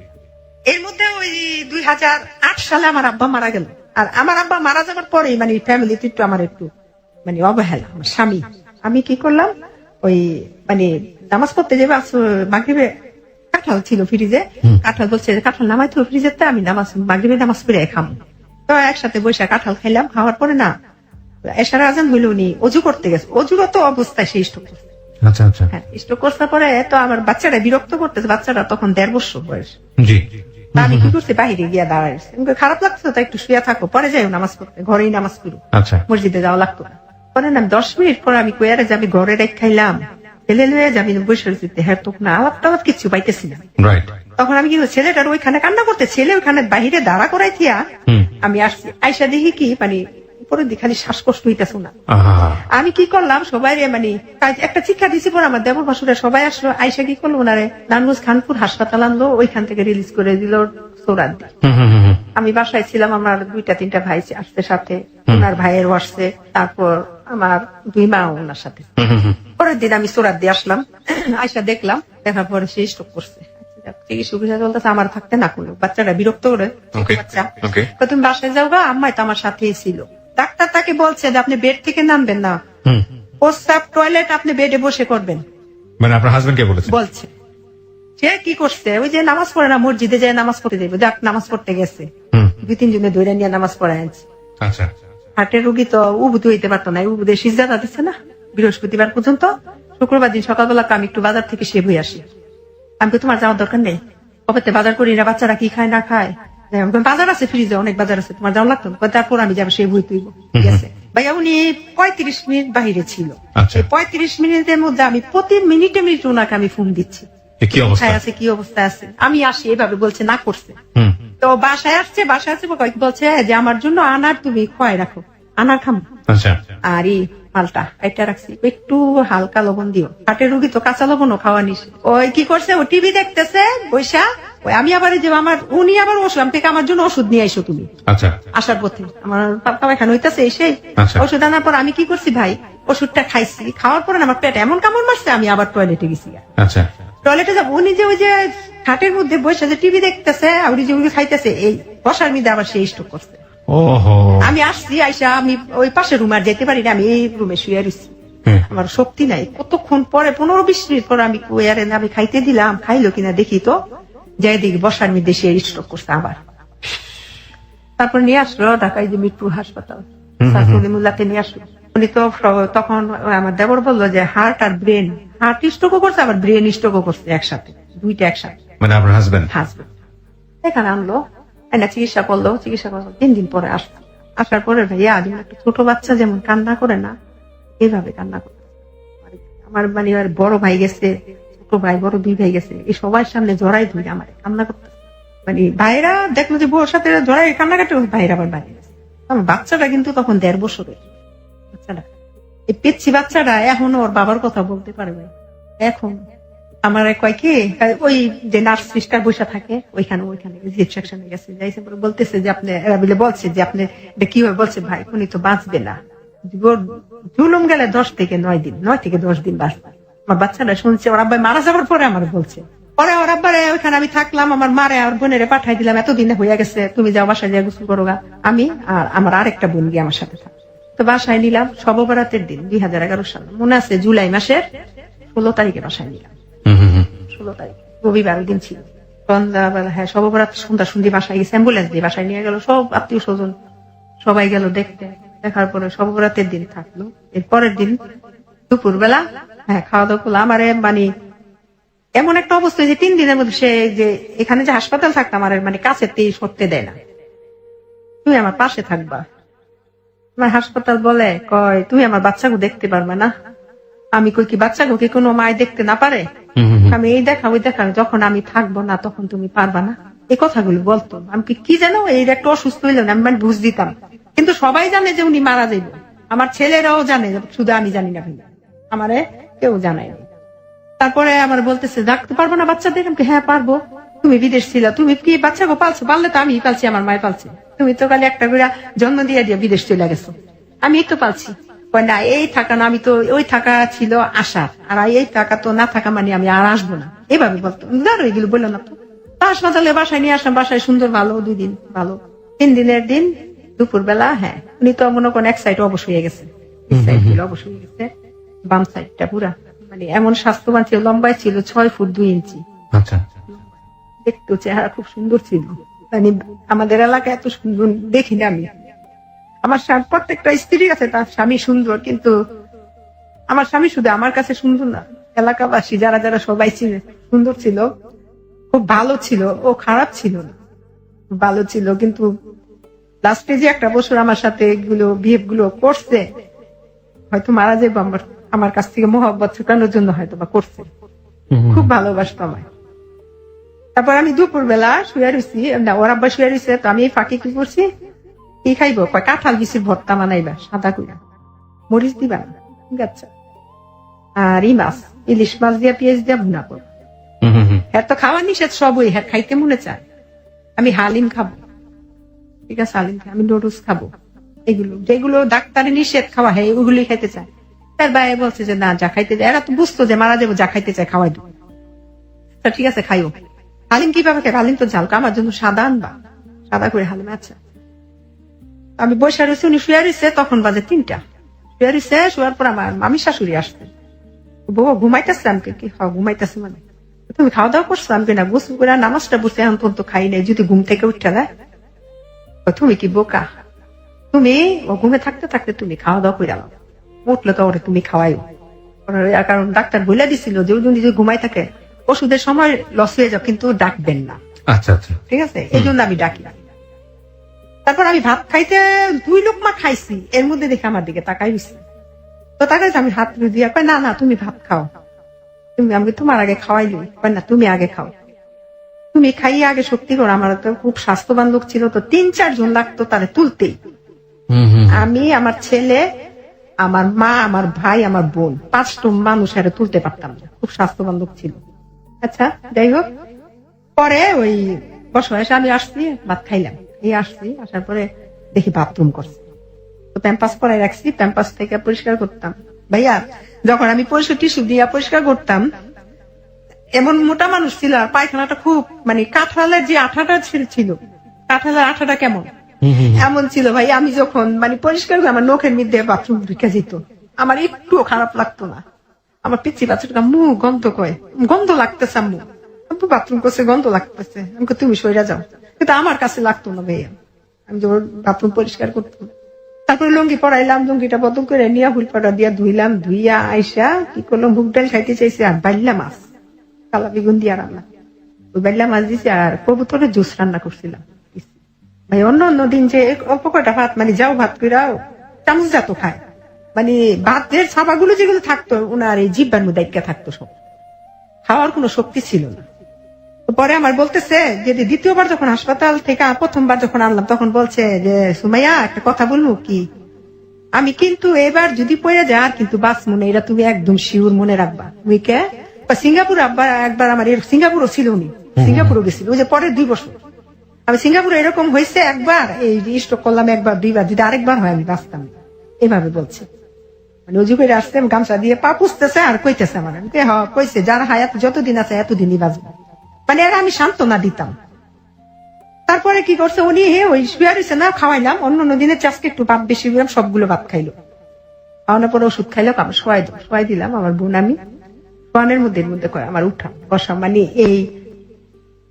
এর মধ্যে ওই 2008 সালে আমার আব্বা মারা গেল, আর আমার আব্বা মারা যাবার পরে ফ্যামিলিতে একটু আমার একটু অবহেলা। আমার স্বামী আমি কি করলাম ওই নামাজ পড়তে যাবে মাগরিবে, কাঁঠাল ছিল ফ্রিজে, কাঁঠাল বলছে কাঁঠাল নামাই তো ফ্রিজে, আমি মাগরিবে নামাজ পড়ে খাবো। তো একসাথে বসে কাঁঠাল খাইলাম, খাওয়ার পরে না এশার আজান হইলো, উনি অজু করতে গেছে, অজুরত অবস্থায় সেই স্ট্রোক করছে। আচ্ছা আচ্ছা, হ্যাঁ স্ট্রোক করতে পরে তো আমার বাচ্চারা বিরক্ত করতেছে, বাচ্চারা তখন 1.5 বছর বয়স। জি, আমি কি করছি বাহিরে গিয়া দাঁড়াইছি, খারাপ লাগছে তো একটু শুয়ে থাকো, পরে যাই নামাজ পড়তে, ঘরেই নামাজ পড়ো। আচ্ছা, মসজিদে যাওয়া লাগতো না। পরে না 10 মিনিট পরে আমি কয়ারে যে আমি ঘরে রেখ খাইলাম, ছেলে লয়ে যাবি বসে রয়েছি, হ্যাঁ তো না আলাপ টালাপ কিছু পাইতেছি না। তখন আমি কি ছেলেটার ওইখানে কান্না করতে, ছেলে ওইখানে বাহিরে দাঁড়া করাই থিয়া আমি আসছি, আইসা দেখি কি উপরের দিকে খালি শ্বাসকষ্ট হইতেছে না। আমি কি করলাম সবাই একটা শিক্ষা দিছি পরে আমার দেবর ভাসুরা সবাই আসলো, আইসা কি করলো ওনারে নারায়ণগঞ্জ খানপুর হাসপাতাল আনলো, ওইখান থেকে রিলিজ করে দিল সৌরাত দিয়ে। আমি বাসায় ছিলাম, আমার 2-3টা ভাই আসছে সাথে, ওনার ভাইয়েরও আসছে, তারপর আমার 2 মা ওনার সাথে। পরের দিন আমি সৌরাত দিয়ে আসলাম, আইসা দেখলাম, দেখার পরে সে স্ট্রোক করছে। চিকিৎসা চলতেছে, আমার থাকতে না করলো, বাচ্চারা বিরক্ত করে, বাচ্চা তুমি বাসায় যাও গা, আম্মাই তো আমার সাথেই ছিল। ডাক্তার তাকে বলছে যে আপনি বেড থেকে নামবেন না, প্রস্রাব টয়লেট আপনি বেডে বসে করবেন, আপনার হাজবেন্ডকে বলছে। সে কি করছে, ওই যে নামাজ পড়ে না মসজিদে যায় নামাজ পড়তে যাবে, দেখ নামাজ পড়তে গেছে, 2-3 জনে ধরে নিয়ে নামাজ পড়ে আনছে। হার্টের রোগী তো উবুদ হইতে পারতো না, উবুদের সিজদা দিচ্ছে না বৃহস্পতিবার পর্যন্ত, শুক্রবার দিন সকালবেলা আমি একটু বাজার থেকে সেব হয়ে আসি। আমি তো তোমার যাওয়ার দরকার নেই, কবে বাজার করি না, বাচ্চারা কি খায় না খায়, বাজার আছে ফ্রিজে অনেক বাজার আছে, তোমার যাওয়া লাগতো, তারপর আমি যাবো সেই বই তুইব। ঠিক আছে ভাইয়া, উনি 35 মিনিট বাহিরে ছিল, এই 35 মিনিটের মধ্যে আমি প্রতি মিনিটে মিনিটে ওনাকে আমি ফোন দিচ্ছি, কোথায় আছে কি অবস্থা আছে, আমি আসি, এভাবে বলছে না করছে। তো বাসায় আসছে বলছে যে আমার জন্য আনার তুমি খোয়াই রাখো, আনার খামো, আর মালটা এটা রাখছি, একটু হালকা লবণ দিও, হার্টের রুগী তো কাঁচা লবণও খাওয়া নিস। ওই কি করছে, ও টিভি দেখতেছে বৈশা, আমি আবার যে উনি আবার ওষুধ থেকে আমার জন্য ওষুধ নিয়ে আইসো তুমি। আসার পথে আমার পায়খানা হইতেছে, এসে ওষুধ আনার পর আমি কি করছি ভাই, ওষুধটা খাইছি, খাওয়ার পরে আমার পেট এমন কামড় মারছে, আমি আবার টয়লেটে গেছি। টয়লেটে যাবো, উনি যে ওই যে খাটের মধ্যে বসে যে টিভি দেখতেছে, উনি যে খাইতেছে, এই বসার মধ্যে আবার সেই স্ট্রোক করছে। আমি আসছি, আইসা আমি ওই পাশের রুমে আর যেতে পারি না, আমি এই রুমে শুয়ে রয়েছি, আমার শক্তি নাই। কতক্ষণ পরে 15-20 মিনিট পরে আমি আমি খাইতে দিলাম, খাইলো কিনা দেখি তো, যাই দেখি বসার মধ্যে সে স্ট্রোক করছে আবার। তারপর নিয়ে আসলো ঢাকায় যে মিরপুর হাসপাতাল, সাসুলিমুল্লাহকে নিয়ে আসলো। উনি তো তখন আমার দেবর বললো যে হার্ট আর ব্রেন, হার্ট স্ট্রোকও করছে আবার ব্রেন স্ট্রোকও করছে একসাথে, দুইটা একসাথে। মানে আপনার হাজবেন্ড? হাজবেন্ড এখানে আনলো, এনে চিকিৎসা করলো 3 দিন পরে আসলো। আসার পরে ভাইয়া যেমন একটা ছোট বাচ্চা যেমন কান্না করে না, এইভাবে কান্না করে। আমার মানে আর বড় ভাই গেছে, ছোট ভাই, বড় 2 ভাই গেছে, এই সবার সামনে জড়াই ধরে আমার কান্না করতে। মানে ভাইরা দেখলো যে বউর সাথে জড়াই কান্নাকাটি, ভাইরা আবার বাইরে গেছে। আমার বাচ্চাটা কিন্তু তখন 1.5 বছরের বাচ্চাটা, এই পিচ্ছি বাচ্চাটা এখনো ওর বাবার কথা বলতে পারে ভাই। এখন আমার কয় কি, ওই যে নার্স সিস্টার বসে থাকে ওইখানে রিসেপশনে গেছে, যাইছে পরে বলতেছে যে আপনি, এরা বলে বলছে যে আপনি এটা কিভাবে, বলছে ভাই উনি তো বাঁচবে না, জুলুম গেলে 10 থেকে 9 দিন, 9 থেকে 10 দিন বাঁচবে। আমার বাচ্চাটা শুনছে, ওর আব্বাই মারা যাওয়ার পরে আমার বলছে, পরে ওর আব্বারে ওইখানে আমি থাকলাম, আমার মারে আর বোনেরে পাঠাই দিলাম, এতদিনে হয়ে গেছে, তুমি যাও বাসায় যা গোসল করো গা, আমি আর আমার আরেকটা বোন গিয়ে আমার সাথে থাক। তো বাসায় নিলাম শবে বরাতের দিন 2011 সাল, মনে আছে জুলাই মাসের 16 তারিখে বাসায় নিলাম। 16 তারিখ রবিবার দিন ছিল, সন্ধ্যাবেলা, হ্যাঁ শবে বরাত সন্ধ্যা সন্ধ্যি বাসায় গেছে, অ্যাম্বুলেন্স দিয়ে বাসায় নিয়ে গেল, সব আত্মীয় স্বজন সবাই গেল দেখতে। দেখার পরে শবে বরাতের দিন থাকলো। এর পরের দিন দুপুর বেলা, হ্যাঁ খাওয়া দাওয়া করলো। আমার মানে এমন একটা অবস্থা যে 3 দিনের মধ্যে সে যে এখানে যে হাসপাতাল থাকতাম আমার মানে কাছে সরতে দেয় না, তুমি আমার পাশে থাকবা। আমার হাসপাতাল বলে কয় তুমি আমার বাচ্চাকে দেখতে পারবে না। আমি কই কি বাচ্চাকে কি কোনো মায় দেখতে না পারে? আমি এই দেখা ওই দেখা, যখন আমি থাকবো না তখন তুমি পারবা না, এই কথাগুলো বলতো। আমি কি জানো, এই একটা অসুস্থ হইলো না, আমি মানে বুঝ দিতাম, কিন্তু সবাই জানে যে উনি মারা যাইব, আমার ছেলেরাও জানে, শুধু আমি জানি না, আমারে কেউ জানাই। তারপরে আমার বলতেছে ডাকতে পারবো না বাচ্চাদের, আমি হ্যাঁ পারবো, তুমি বিদেশ ছিল, তুমি কি বাচ্চাকে পালছো? পারলে তো আমি পালছি, আমার মায় পালছে, তুমি তো খালি একটা করে জন্ম দিয়ে দিয়ে বিদেশ চলে গেছো, আমি এই তো পালছি। না এই থাকা না, আমি তো ওই থাকা ছিল আশা, আর এই থাকা তো না থাকা মানে আমি আর আসবো না, এভাবে বলতো। ধরো এগুলো বললো না তো। হাসপাতালে বাসায় নিয়ে আসলাম, বাসায় সুন্দর ভালো 2 দিন ভালো। 3 দিনের দিন দুপুর বেলা, হ্যাঁ উনি তো মনে করেন এক সাইড অবশ হয়ে গেছে, অবশ হয়ে গেছে, বাম সাইডটা পুরা, মানে এমন স্বাস্থ্যবান ছিল, লম্বায় ছিল 6 ফুট 2 ইঞ্চি। আচ্ছা, দেখতেও চেহারা খুব সুন্দর ছিল, মানে আমাদের এলাকায় এত সুন্দর দেখিনি আমি। আমার প্রত্যেকটা স্ত্রী আছে তার স্বামী সুন্দর, কিন্তু আমার স্বামী শুধু আমার কাছে সুন্দর না, এলাকাবাসী যারা যারা সবাই ছিল সুন্দর ছিল, খুব ভালো ছিল, ও খারাপ ছিল না, ভালো ছিল। কিন্তু লাস্টে যে 1 বছর আমার সাথে এগুলো বিহেভ গুলো করছে, হয়তো মারা যাবো আমার কাছ থেকে মোহাব্বত ছুটানোর জন্য হয়তো বা করছে, খুব ভালোবাসতো আমায়। তারপর আমি দুপুর বেলা শুয়ে রয়েছি, ওর আব্বা শুয়ে রয়েছে, তো আমি এই ফাঁকে কি করছি, কি খাইবো, কাঁঠাল বিচির ভর্তা বানাইবা সাদা কইরা, মরিচ দিবা না, আচ্ছা, আর মাছ, ইলিশ মাছ দিয়া পেঁয়াজ দিয়া ভুনা করবো। হ্যাঁ তো খাওয়া নিষেধ সবই, হ্যাঁ খাইতে মনে চায়। আমি হালিম খাবো, ঠিক আছে হালিম খাই, আমি নুডলস খাবো, এগুলো যেগুলো ডাক্তারে নিষেধ খাওয়া, হ্যাঁ ওগুলোই খাইতে চায়। তার বাইরে বলছে যে না যা খাইতে চায়, এরা তো বুঝতো যে মারা যাবো, যা খাইতে চায় খাওয়াই দেবো, ঠিক আছে খাইও। হালিম কিভাবে খাই, হালিম তো ঝালকা, আমার জন্য সাদা আনবা, সাদা করে হালিম। আচ্ছা, আমি বসে রয়েছি, উনি শুয়ে রয়েছে, তখন বাজে 3টা, শুয়ে রয়েছে, শোয়ার পর আমার মামি শাশুড়ি আসছে, বউ ঘুমাইতেছে, আমি কি ঘুমাইতেছে, মানে তুমি খাওয়া দাওয়া করছো? আমি না, গোসল করে নামাজটা বসে এখন পর্যন্ত খাই নাই, যদি ঘুম থেকে উঠতে দেয়। তুমি কি বোকা, তুমি ঘুমে থাকতে থাকতে তুমি খাওয়া দাওয়া করে আলো, উঠলে তো ওরে তুমি খাওয়াইও, কারণ ডাক্তার বলে দিছিল যে যদি ঘুমাই থাকে ওষুধের সময় লস হয়ে যাও, কিন্তু ডাকবেন না। আচ্ছা আচ্ছা, ঠিক আছে, এই জন্য আমি ডাকি না। তারপর আমি ভাত খাইতে 2 লোকমা খাইছি, এর মধ্যে দেখে আমার দিকে তাকাই দিচ্ছে, তো তাকাইছে, আমি হাত দিয়ে কয় না না তুমি ভাত খাও, তুমি, আমি তোমার আগে খাওয়াই দিই, কয় না তুমি আগে খাও, তুমি খাইয়ে আগে শক্তি করো। আমার তো খুব স্বাস্থ্যবান লোক ছিল, তো 3-4 জন লাগতো তারে তুলতেই, আমি, আমার ছেলে, আমার মা, আমার ভাই, আমার বোন, 5টা মানুষ আরে তুলতে পারতাম না, খুব স্বাস্থ্যবান লোক ছিল। আচ্ছা যাই হোক, পরে ওই বসে আমি আসছি, ভাত খাইলাম, এই আসছি, আসার পরে দেখি বাথরুম করছে, তো প্যাম্পাস পরাই রাখছি, প্যাম্পাস থেকে পরিষ্কার করতাম। ভাইয়া যখন আমি টিস্যু দিয়ে পরিষ্কার করতাম, এমন মোটা মানুষ ছিল, আর পায়খানাটা খুব, মানে কাঁঠালের যে আঠাটা ছিল, কাঁঠালের আঠাটা কেমন এমন ছিল ভাই। আমি যখন মানে পরিষ্কার করে আমার নখের মধ্যে বাথরুম ঢুকে যেত, আমার একটুও খারাপ লাগতো না। আমার পিচ্ছি বাচ্চাটা মুখ গন্ধ কয়, গন্ধ লাগতেছে, আম্মু আব্বু বাথরুম করছে, গন্ধ লাগতেছে, আমাকে তুমি সইরা যাও, কিন্তু আমার কাছে লাগতো না ভাইয়া। আমি যখন বাথরুম পরিষ্কার করতাম, তারপরে লুঙ্গি পরাইলাম, লুঙ্গিটা বদল করে নিয়ে হুলপাটা দিয়া ধুইলাম, ধুইয়া আইসা কি করলাম, মুগ ডাল খাইতে চাইছি আর বাইল্লা মাছ, কালা বেগুন দিয়া রান্না, ওই বাইল্লা মাছ দিছি আর কবুতরের জুস রান্না করছিলাম। ভাই অন্য অন্য দিন যে অল্প কয়টা ভাত মানে যাও ভাত কইরা চামচ যা তো খায়, মানে ভাতের ছাপাগুলো যেগুলো থাকতো ওনার এই জিব্বার মধ্যে আটকে থাকতো, সব খাওয়ার কোনো শক্তি ছিল না। পরে আমার বলতেছে যে দ্বিতীয়বার যখন হাসপাতাল থেকে প্রথমবার যখন আনলাম তখন বলছে যে সুমাইয়া একটা কথা বলবো কি, আমি কিন্তু এবার যদি পড়ে যায় আর কিন্তু বাস মনে, এটা তুমি একদম শিওর মনে রাখবা। তুমি কে? সিঙ্গাপুর আব্বা একবার আমার সিঙ্গাপুরও ছিল, উনি সিঙ্গাপুরও গেছিল ওই যে পরের 2 বছর। আমি সিঙ্গাপুরে এরকম হয়েছে একবার, এই স্ট্রোক করলাম একবার দুইবার, যদি আরেকবার হয় আমি বাঁচতাম, এভাবে বলছে। মানে ওই যুগে আসছে গামছা দিয়ে পা পুষতেছে আর কইতেছে আমার, কইছে যার হায়াত যতদিন আছে এতদিনই বাঁচবে, মানে এরা আমি সান্ত্বনা দিতাম। তারপরে কি করছে উনি, ওই শুয়ে রয়েছে না, খাওয়াইলাম অন্য অন্য দিনের চাষকে একটু ভাত বেশি দিলাম, সবগুলো ভাত খাইলো, খাওয়ানোর পরে ওষুধ খাইলো, আমার শোয়াই দিলাম। আমার বোন আমি শোয়ানোর মধ্যে কয় আমার উঠা বসা, মানে এই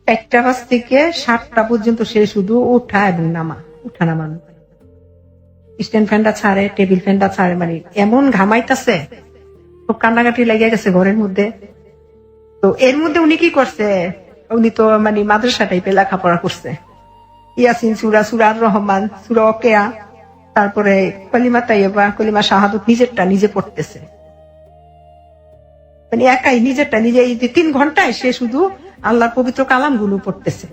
1টা বাজ থেকে 7টা পর্যন্ত সে শুধু উঠা এবং নামা, উঠা নামানো, স্ট্যান্ড ফ্যানটা ছাড়ে, টেবিল ফ্যানটা ছাড়ে, মানে এমন ঘামাইতেছে, খুব কান্নাকাটি লেগে গেছে ঘরের মধ্যে। তো এর মধ্যে উনি কি করছে, উনি তো মানে মাদ্রাসা টাইপে লেখাপড়া করছে, ইয়াসিন সূরা, সূরা আর রহমান, সূরা ওয়াকিয়া, তারপরে কলিমা তাইয়্যিবা, কলিমা শাহাদাত নিজেরটা নিজে পড়তেছে, মানে একাই নিজেরটা নিজে। এই যে 3 ঘন্টায় সে শুধু আল্লাহর পবিত্র কালাম গুলো পড়তেছে।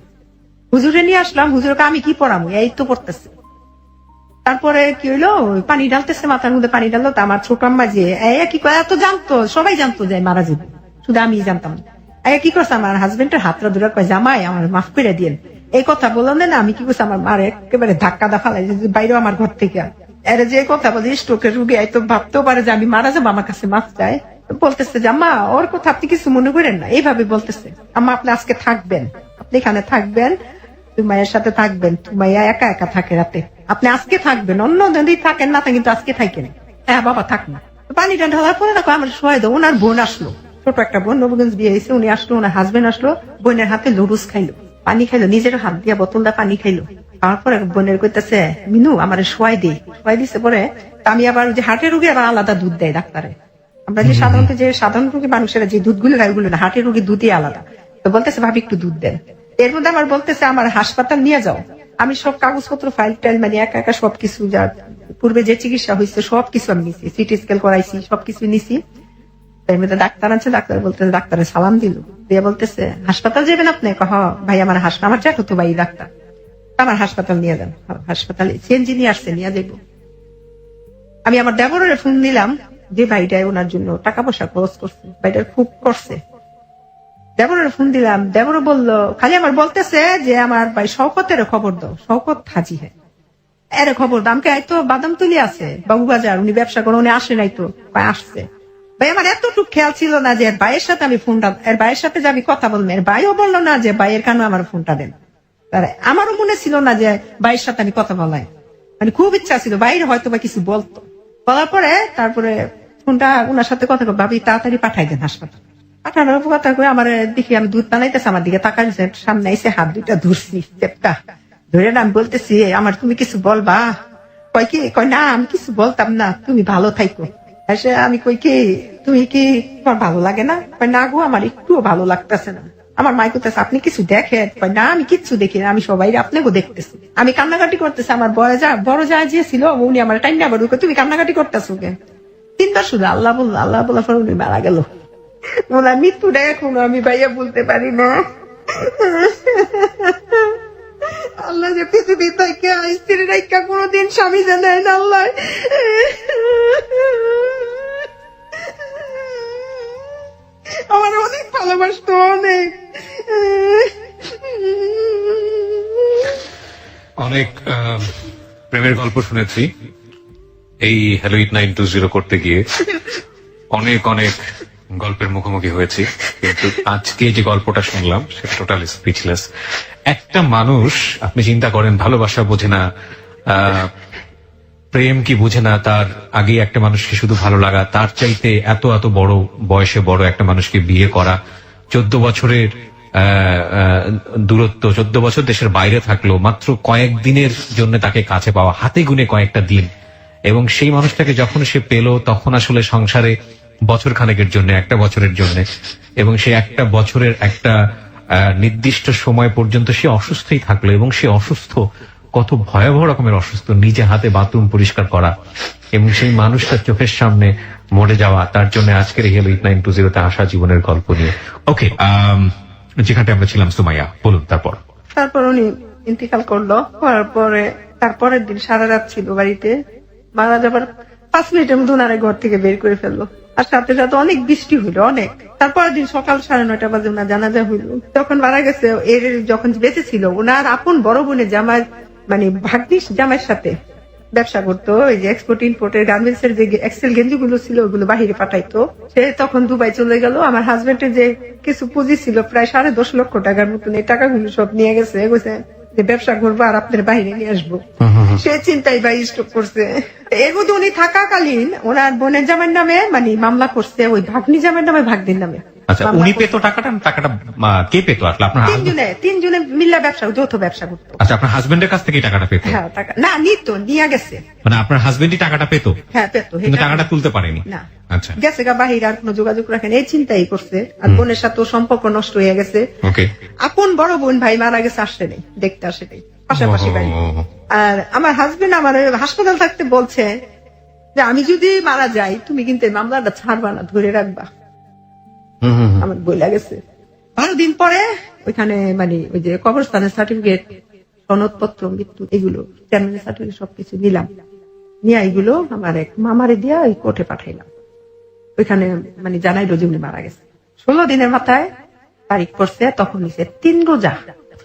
হুজুরে নিয়ে আসলাম, হুজুরকে আমি কি পড়াবো, এই তো পড়তেছে। তারপরে কি হইলো, পানি ঢালতেছে, মাথার মধ্যে পানি ঢাললো, তো আমার ছোট আম্মা যে কি করে, এত জানতো, সবাই জানতো যে মারা যাবে, শুধু আমি জানতাম না। কি করছে, আমার হাজবেন্ডের হাতটা ধরে কয় জামাই আমার মাফ করে দিয়েন, এই কথা বললেন না। আমি কি করছি, আমার মার একেবারে ধাক্কা দা ফালাই বাইরে আমার ঘর থেকে, এর যে কথা বলি স্ট্রোকের রুগী তো ভাবতেও পারে যে আমি মারা যাবো, আমার কাছে মাফ চায়। বলতেছে যে আম্মা ওর কথা আপনি কিছু মনে করেন না, এইভাবে বলতেছে, আম্মা আপনি আজকে থাকবেন, আপনি এখানে থাকবেন, তুমাইয়ের সাথে থাকবেন, তুমাইয়া একা একা থাকে রাতে, আপনি আজকে থাকবেন, অন্য দিন থাকেন না, কিন্তু আজকে থাকেন। হ্যাঁ বাবা থাকবেন। পানিটা ঢালার পরে দেখো আমার শোয়াই দাও, ওনার বোন আসলো, ছোট একটা বোন, নবগঞ্জ বিয়ে হয়েছে, উনি আসলো, ওনার হাজবেন্ড আসলো, বোনের হাতে লুডুস খাইলো, পানি খাইলো, নিজের হাত দিয়া বোতলটা পানি খাইলো। খাওয়ার পরে বোনের কইতেছে মিনু আমার শোয়াই দিছে। পরে আমি আবার যে হার্টের রোগী আবার আলাদা দুধ দেয় ডাক্তারে, আমরা যে সাধারণ রোগী মানুষেরা যে দুধগুলো খায় ওগুলো না, হার্টের রোগী দুধই আলাদা। তো বলতেছে ভাবি একটু দুধ দেন। এর মধ্যে আমার বলতেছে আমার হাসপাতাল নিয়ে যাও, আমি সব কাগজপত্র ফাইল টাইল মানে একা একা সবকিছু, যা পূর্বে যে চিকিৎসা হয়েছে সবকিছু আমি নিছি, সিটি স্ক্যান করাইছি, সবকিছু নিছি। এর মধ্যে ডাক্তার আছে, ডাক্তার বলতেছে, ডাক্তারের সালাম দিল, দিয়ে বলতেছে হাসপাতাল যাবেন আপনি? ভাই আমার আমার জ্যাঠু তো ভাই ডাক্তার, আমার হাসপাতাল নিয়ে যান, হাসপাতালে সিএনজি নিয়ে আসছে, নিয়ে যাবো। আমি আমার দেবরের ফোন দিলাম যে ভাইটাই ওনার জন্য টাকা পয়সা খরচ করছে, ভাইটার খুব করছে, দেবরের ফোন দিলাম। দেবর বললো, খালি আমার বলতেছে যে আমার ভাই শওকতের খবর দাও, শওকত হাজি হ্যাঁ এর খবর দাও। আমাকে তো বাদাম তুলি আছে বাবুবাজার, উনি ব্যবসা করে, উনি আসে নাই তো, আসছে। ভাই আমার এতটুকু খেয়াল ছিল না যে এর ভাইয়ের সাথে আমি ফোনটা, এর ভাইয়ের সাথে যে আমি কথা বলবো, এর ভাইও বললো না যে ভাইয়ের কেন আমার ফোনটা দেন, আমারও মনে ছিল না যে ভাইয়ের সাথে আমি কথা বলাই, মানে খুব ইচ্ছা ছিল বাইরে হয়তো বা কিছু বলতো। বলার পরে তারপরে ফোনটা ওনার সাথে কথা ভাবি তাড়াতাড়ি পাঠাই দেন হাসপাতাল। পাঠানোর কথা করে আমার দেখি আমি দুধ বানাইতেছে, আমার দিকে তাকাইছে, সামনে এসে হাত 2টা ধরছি চেপটা ধরে, আমি বলতেছি আমার তুমি কিছু বলবা? কয় না আমি কিছু বলতাম না, তুমি ভালো থাইকো। এসে আমি কই কি তুমি কি তোমার ভালো লাগে না? কয় না গো আমার একটুও ভালো লাগতেছে না। আমার মাই করতেছে আপনি কিছু দেখেন? কয় না আমি কিচ্ছু দেখি না, আমি সবাই আপনাকেও দেখতেছি। আমি কান্নাকাটি করতেছি, আমার বড় যা যে ছিল উনি আমার টাইম না, তুমি কান্নাকাটি করতেছো কেন? 3 বার শুধু আল্লাহ বলার পর উনি মারা গেল। ওনার মৃত্যুটা এখনো আমি ভাইয়া বলতে পারি না। আল্লাহ যে পৃথিবী থেকে স্ত্রী রেখা কোনোদিন স্বামী জানায় না আল্লাহ। আমার অনেক ভালোবাসতো, অনেক প্রেমের গল্প শুনেছি এই হ্যালো ইট 920 করতে গিয়ে, অনেক গল্পের মুখোমুখি হয়েছি, কিন্তু আজকে যে গল্পটা শুনলাম সেটা টোটালি স্পিচলেস। একটা মানুষ, আপনি চিন্তা করেন, ভালোবাসা বোঝে না, প্রেম কি বুঝে না, তার আগে একটা মানুষকে শুধু ভালো লাগা, তার চাইতে এত বড় বয়সে বড় একটা মানুষকে বিয়ে করা, 14 বছরের দূরত্ব, 14 বছর দেশের বাইরে থাকলো, মাত্র কয়েকদিনের জন্য তাকে কাছে পাওয়া, হাতে গুনে কয়েকটা দিন, এবং সেই মানুষটাকে যখন সে পেল তখন আসলে সংসারে বছর খানেকের জন্য, একটা বছরের জন্য, এবং সে একটা বছরের একটা নির্দিষ্ট সময় পর্যন্ত সে অসুস্থই থাকলো, এবং সে অসুস্থ কত ভয়াবহ রকমের অসুস্থ, নিজে হাতে বাথরুম পরিষ্কার করা এবং সেই মানুষটার চোখের সামনে মরে যাওয়া, তার জন্য আজকের হেলো 8920 আসা জীবনের গল্প নিয়ে। ওকে, যেখানটা আমরা ছিলাম, সুমাইয়া বলুন তারপর। তারপর উনি ইন্তিকাল করলো, করার পরে তারপরের দিন সারা রাত ছিল বাড়িতে। মারা যাবার 5 মিনিটের মধ্যে ওনারা ঘর থেকে বের করে ফেললো। আর সাথে সাথে অনেক বৃষ্টি হইলো, অনেক। তারপরের দিন সকাল 9:30 বাজে ওনার জানাজা হইলো। যখন মারা গেছে, এর যখন বেঁচে ছিল, ওনার আপন বড় বোনের জামাই, মানে ভাগ্নিস জামাইয়ের সাথে ব্যবসা করতো। ওই যে এক্সপোর্ট ইম্পোর্টের গার্মেন্টস এর যে এক্সেল গেঞ্জি গুলো ছিল, ওগুলো বাহিরে পাঠাইতো। সে তখন দুবাই চলে গেল। আমার হাজবেন্ডের যে কিছু পুঁজি ছিল, প্রায় 10.5 লক্ষ টাকার মতন, এই টাকাগুলো সব নিয়ে গেছে। যে ব্যবসা করবো আর আপনার বাইরে নিয়ে আসবো, সে চিন্তাই ভাই স্টপ করছে। এর মধ্যে উনি থাকাকালীন ওনার বোনের জামাইয়ের নামে মানে মামলা করছে, ওই ভাগ্নি জামাইয়ের নামে ভাগ্নির নামে। আচ্ছা, উনি পেত টাকাটা কে পেত আসলে? আপনার তিনজনে মিল্লা ব্যবসা, যৌথ ব্যবসা করতো। আচ্ছা, আপনার হাজবেন্ডের কাছ থেকে টাকাটা পেত? হ্যাঁ, টাকা না নিত, নিয়ে গেছে। মানে আপনার হাজবেন্ডই টাকাটা পেত? হ্যাঁ, পেত, কিন্তু টাকাটা তুলতে পারেনি। না, আচ্ছা, গেছে গা বাহিরে, আর কোনো যোগাযোগ রাখেন, এই চিন্তাই করছে। আর বোনের সাথে সম্পর্ক নষ্ট হয়ে গেছে। ওকে। আপন বড় বোন ভাই মারা গেছে, আসে নেই, দেখতে আসে নেই, পাশাপাশি বাড়ি। আর আমার হাজবেন্ড আমার হাসপাতাল থাকতে বলছে যে আমি যদি মারা যাই, তুমি কিন্তু এই মামলাটা ছাড়বা না, ধরে রাখবা। আমার বইলা গেছে। 12 দিন পরে ওইখানে মানে ওই যে কবরস্থানের সার্টিফিকেট, সনদপত্র, মৃত্যু, এগুলো চেয়ারম্যানের সার্টিফিকেট সবকিছু নিলাম, নিয়ে এইগুলো আমার এক মামারে দিয়া ওই কোর্টে পাঠাইলাম। ওইখানে মানে জানাইলো যে উনি মারা গেছে। 16 দিনের মাথায় তারিখ পড়ছে, তখন নিছে 3 রোজা।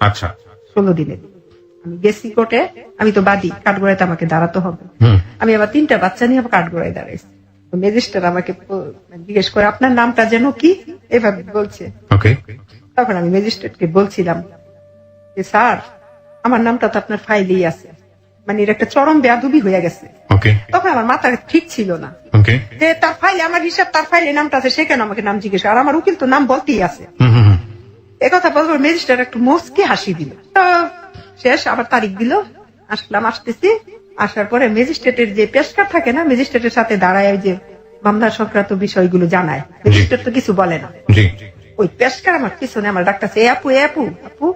আচ্ছা, 16 দিনে আমি গেছি কোর্টে। আমি তো বাদী, কাঠগড়াইতে আমাকে দাঁড়াতে হবে। আমি আবার 3টা বাচ্চা নিয়ে আবার কাঠগড়ায় দাঁড়াইছি। ম্যাজিস্ট্রেট আমাকে জিজ্ঞেস করে আপনার নামটা যেন কি, এভাবে বলছে। তখন আমি ম্যাজিস্ট্রেটকে বলছিলাম যে স্যার, আমার নামটা তো আপনার ফাইলেই আছে, মানে এর একটা চরম বেয়াদবি হয়ে গেছে। তখন আমার মাথা ঠিক ছিল না যে তার ফাইলে আমার হিসাব, তার ফাইলে নামটা আছে, সে কেন আমাকে নাম জিজ্ঞেস করে? আর আমার উকিল তো নাম বলতেই আছে। একথা বলবো, ম্যাজিস্ট্রেট একটু মুচকি হাসি দিল। তো শেষ, আবার তারিখ দিল, আসলাম, আসতেছি। আসার পরে ম্যাজিস্ট্রেটের যে পেশকার থাকে না, ম্যাজিস্ট্রেটের সাথে দাঁড়ায় ওই যে মামলা সংক্রান্ত বিষয়গুলো জানায়। ম্যাজিস্ট্রেট তো কিছু বলে না। ওই পেশকার আমার পিছনে আমার ডাক্তারছে, এ আপু, এ আপু, আপু।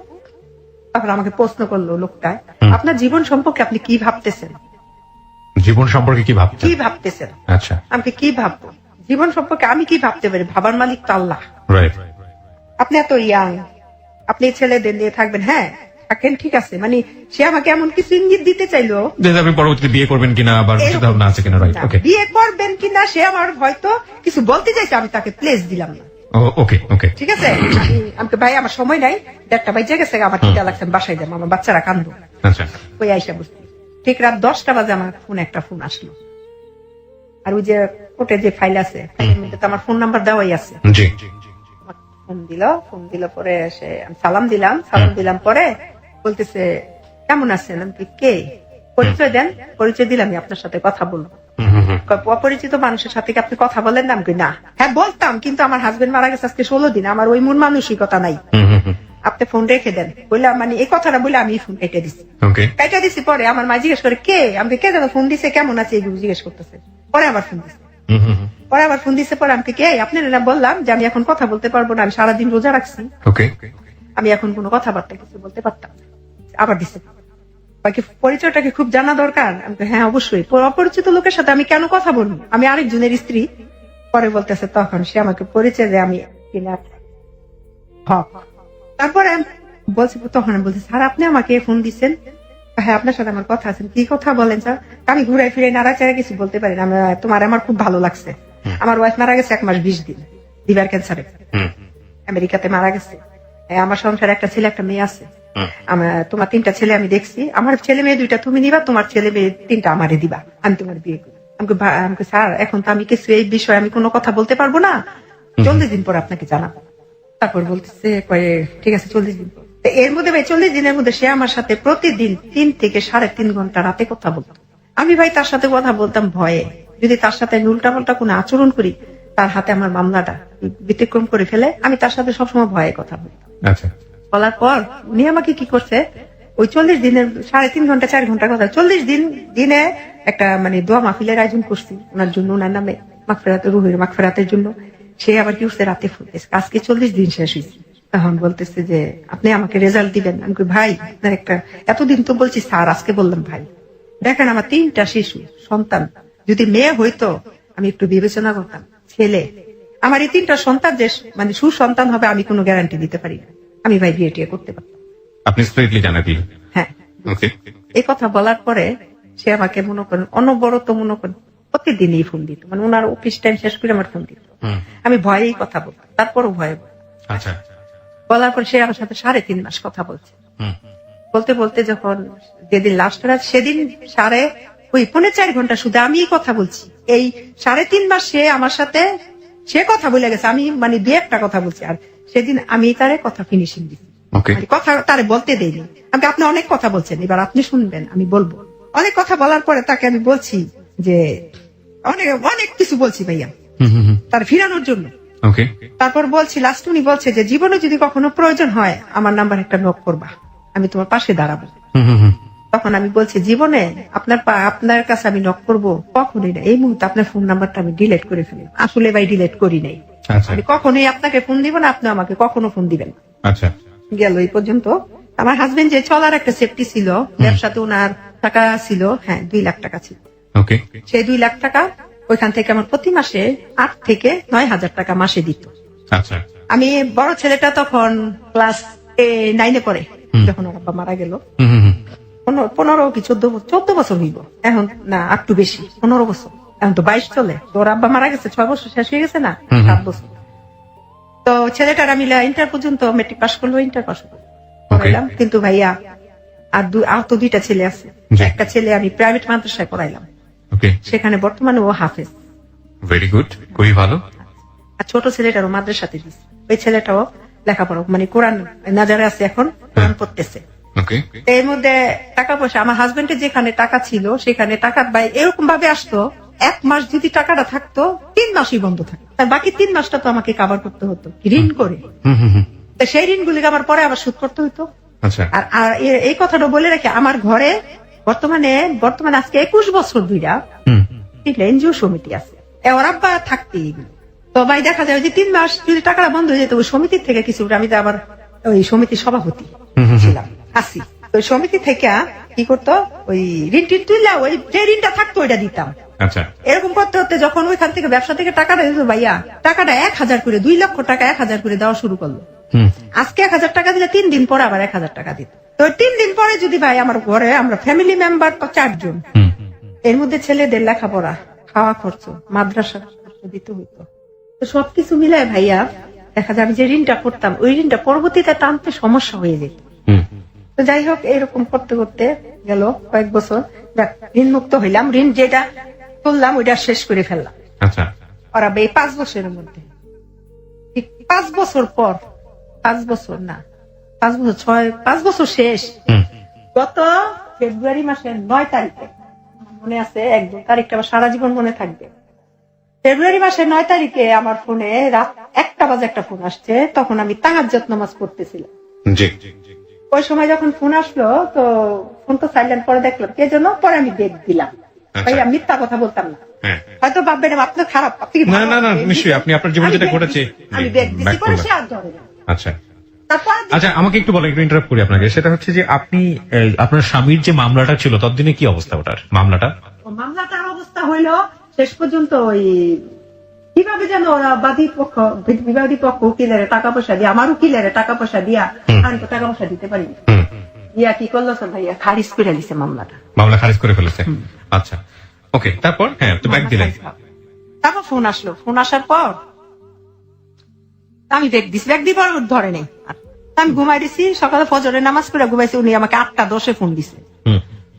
তখন আমাকে প্রশ্ন করলো লোকটা, আপনার জীবন সম্পর্কে আপনি কি ভাবতেছেন? জীবন সম্পর্কে কি ভাবতেছেন? আচ্ছা, আমাকে কি ভাববো? জীবন সম্পর্কে আমি কি ভাবতে পারি? ভাবার মালিক তো আল্লাহ। আপনি এত ইয়াং, আপনি ছেলেদের নিয়ে থাকবেন, হ্যাঁ থাকেন, ঠিক আছে। মানে সে আমাকে এমন কিছু ইঙ্গিত দিতে চাইলো যে আপনি পরবর্তীতে বিয়ে করবেন কিনা, বা চিন্তাভাবনা আছে কিনা। রাইট, ওকে। বিয়ে করবেন কিনা সে আমার হয়তো কিছু বলতে চাইছে, আমি তাকে প্লেস দিলাম না। ওকে, ওকে, ঠিক আছে। আমাকে ভাই, আমার সময় নাই, 1:30 বাজে গেছে, আমার টিকা লাগছে, বাসায় যাবো, আমার বাচ্চারা কান্দো। আচ্ছা, ওই আইসা বুঝতে ঠিক রাত 10টা বাজে আমার একটা ফোন আসলো। আর ওই যে কোর্টে যে ফাইল আছে, ফাইলের মধ্যে তো আমার ফোন নাম্বার দেওয়াই আছে। ফোন দিল পরে সে সালাম দিলাম পরে বলতেছে কেমন আছেন? আমি কে? পরিচয় দেন। পরিচয় দিলাম, আপনার সাথে কথা বলবো। অপরিচিত মানুষের সাথে কি আপনি কথা বলেন? নাম কি না? হ্যাঁ বলতাম, কিন্তু আমার হাজবেন্ড মারা গেছে আজকে 16 দিন, আমার ওই মন মানসিকতা নাই, আপনি ফোন রেখে দেন বললাম। মানে এই কথাটা বলে আমি ফোন কেটে দিছি। পরে আমার মা জিজ্ঞেস করে কে? আমাকে কে যেন ফোন দিছে, কেমন আছে এগুলো জিজ্ঞেস করতেছে। পরে আবার ফোন দিছে, পরে আমাকে কে? আপনি বললাম যে আমি এখন কথা বলতে পারবো না, আমি সারাদিন রোজা রাখছি, আমি এখন কোনো কথাবার্তা কিছু বলতে পারতাম। আবার দিছে, পরিচয়টাকে খুব জানা দরকার। আমি হ্যাঁ অবশ্যই, অপরিচিত লোকের সাথে আমি কেন কথা বলবো, আমি আরেকজনের স্ত্রী। পরে বলতেছে, তখন সে আমাকে পরিচয় দেয় আমি হক। তারপরে বলছি, তখন বলছি স্যার আপনি আমাকে ফোন দিচ্ছেন? হ্যাঁ আপনার সাথে আমার কথা আছে। কি কথা বলেন স্যার? আমি ঘুরাই ফিরে নাড়াচাড়া কিছু বলতে পারি না। আমার খুব ভালো লাগছে, আমার ওয়াইফ মারা গেছে 1 মাস 20 দিন লিভার ক্যান্সারে, আমেরিকাতে মারা গেছে। আমার সংসারে একটা ছেলে একটা মেয়ে আছে। তোমার 3টা ছেলে আমি দেখছি, আমার ছেলে মেয়ে 2টা তুমি নিবা, তোমার ছেলে মেয়ে 3টা আমারে দিবা, আমি তোমার বিয়ে করি। আমাকে স্যার এখন তো আমি কিছু এই বিষয়ে আমি কোনো কথা বলতে পারবো না, 40 দিন পর আপনাকে জানাবো। তারপর বলতেছে ঠিক আছে 40 দিন পর। এর মধ্যে ভাই 40 দিনের মধ্যে সে আমার সাথে প্রতিদিন 3 থেকে 3.5 ঘন্টা রাতে কথা বলতো। আমি ভাই তার সাথে কথা বলতাম ভয়ে, যদি তার সাথে উল্টা পাল্টা কোনো আচরণ করি, তার হাতে আমার মামলাটা ব্যতিক্রম করে ফেলে। আমি তার সাথে সবসময় ভয়ে কথা বলতাম। বলার পর উনি আমাকে কি করছে, ওই 40 দিনের 3.5 ঘন্টা 4 ঘন্টা কথা 40 দিনে একটা মানে দোয়া মাহফিলের আয়োজন করছি ওনার জন্য, ওনার নামে মাগফিরাতের রুহের মাগফিরাতের জন্য। সে আবার কি উঠছে রাতে ফোন দিয়েছে, আজকে 40 দিন শেষ হয়েছে। তখন বলতেছে যে আপনি আমাকে রেজাল্ট দিবেন। আমি কই ভাই আপনার একটা, এতদিন তো বলছি স্যার, আজকে বললাম ভাই দেখেন আমার 3টা শিশু সন্তান, যদি মেয়ে হইতো আমি একটু বিবেচনা করতাম, ছেলে আমার এই 3টা সন্তান যে মানে সুসন্তান হবে আমি কোনো গ্যারান্টি দিতে পারি না, আমি ভাই বিয়ে টিয়ে করতে পারতাম। আপনি স্ট্রেটলি জানা দিলেন। হ্যাঁ, ওকে, এই কথা বলার পরে সে আমাকে মনে করেন অনবরত মনে করেন প্রতিদিনই ফোন দিত, মানে ওনার অফিস টাইম শেষ করে আমার ফোন দিত। আমি ভয়েই কথা বলতাম, তারপরও ভয়ে আচ্ছা, বলার পর সে আমার সাথে 3.5 মাস কথা বলছে। বলতে বলতে যখন যেদিন লাস্ট রাত সেদিন 4.5 ঘন্টা শুধু আমি কথা বলছি। এই 3.5 মাস সে আমার সাথে সে কথা বলে গেছে, আমি মানে 2-1টা কথা বলছি। আর সেদিন আমি তারে কথা ফিনিশিং দিচ্ছি, মানে কথা তারে বলতে দেইনি। আপনি অনেক কথা বলছেন, এবার আপনি শুনবেন, আমি বলবো। অনেক কথা বলার পরে তাকে আমি বলছি যে অনেক অনেক কিছু বলছি ভাইয়া তার ফিরানোর জন্য। তারপর বলছি লাস্ট উনি বলছে যে জীবনে যদি কখনো প্রয়োজন হয় আমার নাম্বার একটা নক করবা, আমি তোমার পাশে দাঁড়াবো। তখন আমি বলছি জীবনে আপনার কাছে আমি নক করবো কখনোই না, এই মুহূর্তে আপনার ফোন নাম্বারটা আমি ডিলিট করে ফেলি। আসলে ভাই ডিলিট করি নাই, আমি কখনোই আপনাকে ফোন দিব না, আপনি আমাকে কখনো ফোন দিবেন। গেল এই পর্যন্ত। আমার হাজবেন্ড যে চলার একটা সেফটি ছিল, ব্যবসাতে ওনার টাকা ছিল, হ্যাঁ 2 লাখ টাকা ছিল। সেই 2 লাখ টাকা ওইখান থেকে আমার প্রতি মাসে 8 থেকে 9 হাজার টাকা মাসে দিত। আমি বড় ছেলেটা তখন ক্লাস 9-এ পড়ে যখন ওর বাবা মারা গেল। 15 কি 14 বছর হইব এখন, না একটু বেশি, 15 বছর। এখন তো 22 চলে, ওর আব্বা মারা গেছে 6 বছর শেষ হয়ে গেছে না, 7 বছর। তো ছেলেটার আমি ইন্টার পর্যন্ত মেট্রিক পাস করলো, ইন্টার পাস করাইলাম। কিন্তু ভাইয়া আর তো 2টা ছেলে আছে। একটা ছেলে আমি প্রাইভেট মাদ্রাসায় পড়াইলাম, সেখানে বর্তমানে ও হাফেজ। ভেরি গুড, খুবই ভালো। আর ছোট ছেলেটারও মাদ্রাসাতে দিচ্ছে, ওই ছেলেটাও লেখাপড়া মানে কোরআন নাজারে আছে, এখন কোরআন পড়তেছে। এর মধ্যে টাকা পয়সা আমার হাজবেন্ডের যেখানে টাকা ছিল সেখানে টাকা এরকম ভাবে আসতো, 1 মাস যদি টাকাটা থাকতো 3 মাসই বন্ধ থাকতো, তার বাকি 3 মাসটা তো আমাকে কাভার করতে হতো ঋণ করে। সেই ঋণগুলিকে আমার পরে আবার শোধ করতে হতো। আর এই কথাটা বলে রাখি, আমার ঘরে বর্তমানে আজকে 21 বছর ধরে এনজিও সমিতি আছে, ওর আব্বা থাকতে এগুলো। তো ভাই দেখা যায় যে 3 মাস যদি টাকাটা বন্ধ হয়ে যেত, ওই সমিতির থেকে কিছু, আমি তো আবার ওই সমিতির সভাপতি ছিলাম, আসি। ওই সমিতি থেকে কি করতো, ওই ঋণ তুললা, ওই যে ঋণটা থাকতো ওইটা দিতাম। এরকম করতে হতে যখন ওইখান থেকে ব্যবসা থেকে টাকাটা দিত ভাইয়া, টাকাটা 1000 করে, 2 লক্ষ টাকা 1000 করে দেওয়া শুরু করলো। আজকে 1000 টাকা দিলে 3 দিন পরে আবার 1000 টাকা দিত। তো 3 দিন পরে যদি ভাই আমার ঘরে আমরা ফ্যামিলি মেম্বার তো 4 জন, এর মধ্যে ছেলেদের লেখাপড়া, খাওয়া খরচ, মাদ্রাসা দিতে হইতো। তো সবকিছু মিলায় ভাইয়া দেখা যায় আমি যে ঋণটা করতাম ওই ঋণটা পরবর্তীতে টানতে সমস্যা হয়ে যেত। তো যাই হোক এরকম করতে করতে গেল কয়েক বছর, ঋণ মুক্ত হইলাম। ঋণ যেটা তুললাম ওইটা শেষ করে ফেললাম। ওরা এই 5 বছরের মধ্যে, ঠিক 5 বছর পর, 5 বছর না 5 বছর 5 বছর শেষ, গত ফেব্রুয়ারি মাসের 9 তারিখে মনে আছে, একদম তারিখটা আমার সারা জীবন মনে থাকবে। ফেব্রুয়ারি মাসের 9 তারিখে আমার ফোনে রাত 1টা বাজে একটা ফোন আসছে, তখন আমি তাহাজ্জুদ নামাজ পড়তেছিলাম। ওই সময় যখন ফোন আসলো তো ফোন তো সাইলেন্ট করে দেখলাম কে জন্য, পরে আমি বেগ দিলাম। ভাইয়া মিথ্যা কথা বলতাম না, হয়তো ভাববেন আপনার খারাপ, না নিশ্চয়ই আপনি আপনার জীবনে যেটা ঘটেছে আমি বেগ দিচ্ছি, পরে সে আর ধরে না। আচ্ছা আমাকে একটু বলেন, একটু ইন্টারাপ্ট করি আপনাকে। সেটা হচ্ছে যে আপনি আপনার স্বামীর যে মামলাটা ছিল ততদিনে কি অবস্থা, ওটার মামলাটার অবস্থা হইলো শেষ পর্যন্ত ওই কিভাবে যেন ওরা বিবাদী পক্ষ উকিলের টাকা পয়সা দিয়ে, আমার উকিলের টাকা পয়সা দিয়া আমি তো টাকা পয়সা দিতে পারিনি, ইয়া কি করলো ভাইয়া খারিজ করে দিছে, মামলা খারিজ করে ফেলেছে। আচ্ছা ওকে, তারপর তো ব্যাক দিলেন। তারপর ফোন আসলো, ফোন আসার পর আমি ব্যাগ দিছি, ব্যাগ দিবার ধরে নেই, আমি ঘুমাই দিছি। সকালে ফজরের নামাজ পড়ে ঘুমাইছি, উনি আমাকে 8টা 10-এ ফোন দিছে।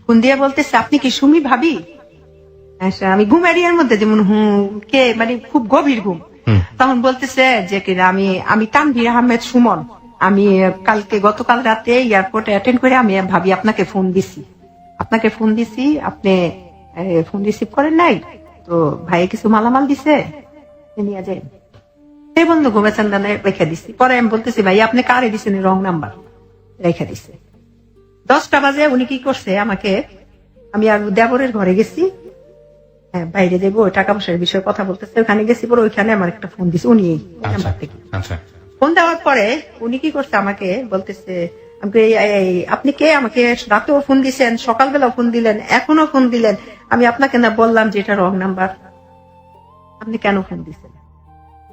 ফোন দিয়ে বলতেছে আপনি কি সুমি ভাবি? আমি ঘুমারিয়ার মধ্যে যেমন কে মানে খুব গভীর ঘুম। তখন বলতেছে যে আমি তানভীর আহমেদ সুমন, আমি গতকাল রাতে এয়ারপোর্টে অ্যাটেন্ড করে আমি ভাবি আপনাকে ফোন দিছি, আপনি ফোন রিসিভ করেন নাই, তো ভাই কিছু মালামাল দিছে নিয়ে যাই। সেই বন্ধু ঘুমেচান্দানে রেখে দিছি। পরে আমি বলতেছি ভাই আপনি কারে দিচ্ছেন, রং নাম্বার রেখে দিছে। 10টা বাজে উনি কি করছে আমাকে, আমি আর দেবরের ঘরে গেছি, হ্যাঁ বাইরে যাবো টাকা পয়সার বিষয়ে কথা বলতেছে, ওখানে গেছি পরে ওইখানে আমার একটা ফোন দিছে উনি এই আচ্ছা নাম্বার থেকে। আচ্ছা ফোন দেওয়ার পরে উনি কি করছে আমাকে বলতেছে, আমাকে আপনি কে, আমাকে রাতেও ফোন দিছেন, সকালবেলাও ফোন দিলেন, এখনো ফোন দিলেন, আমি আপনাকে না বললাম যে এটা রং নাম্বার, আপনি কেন ফোন দিছেন?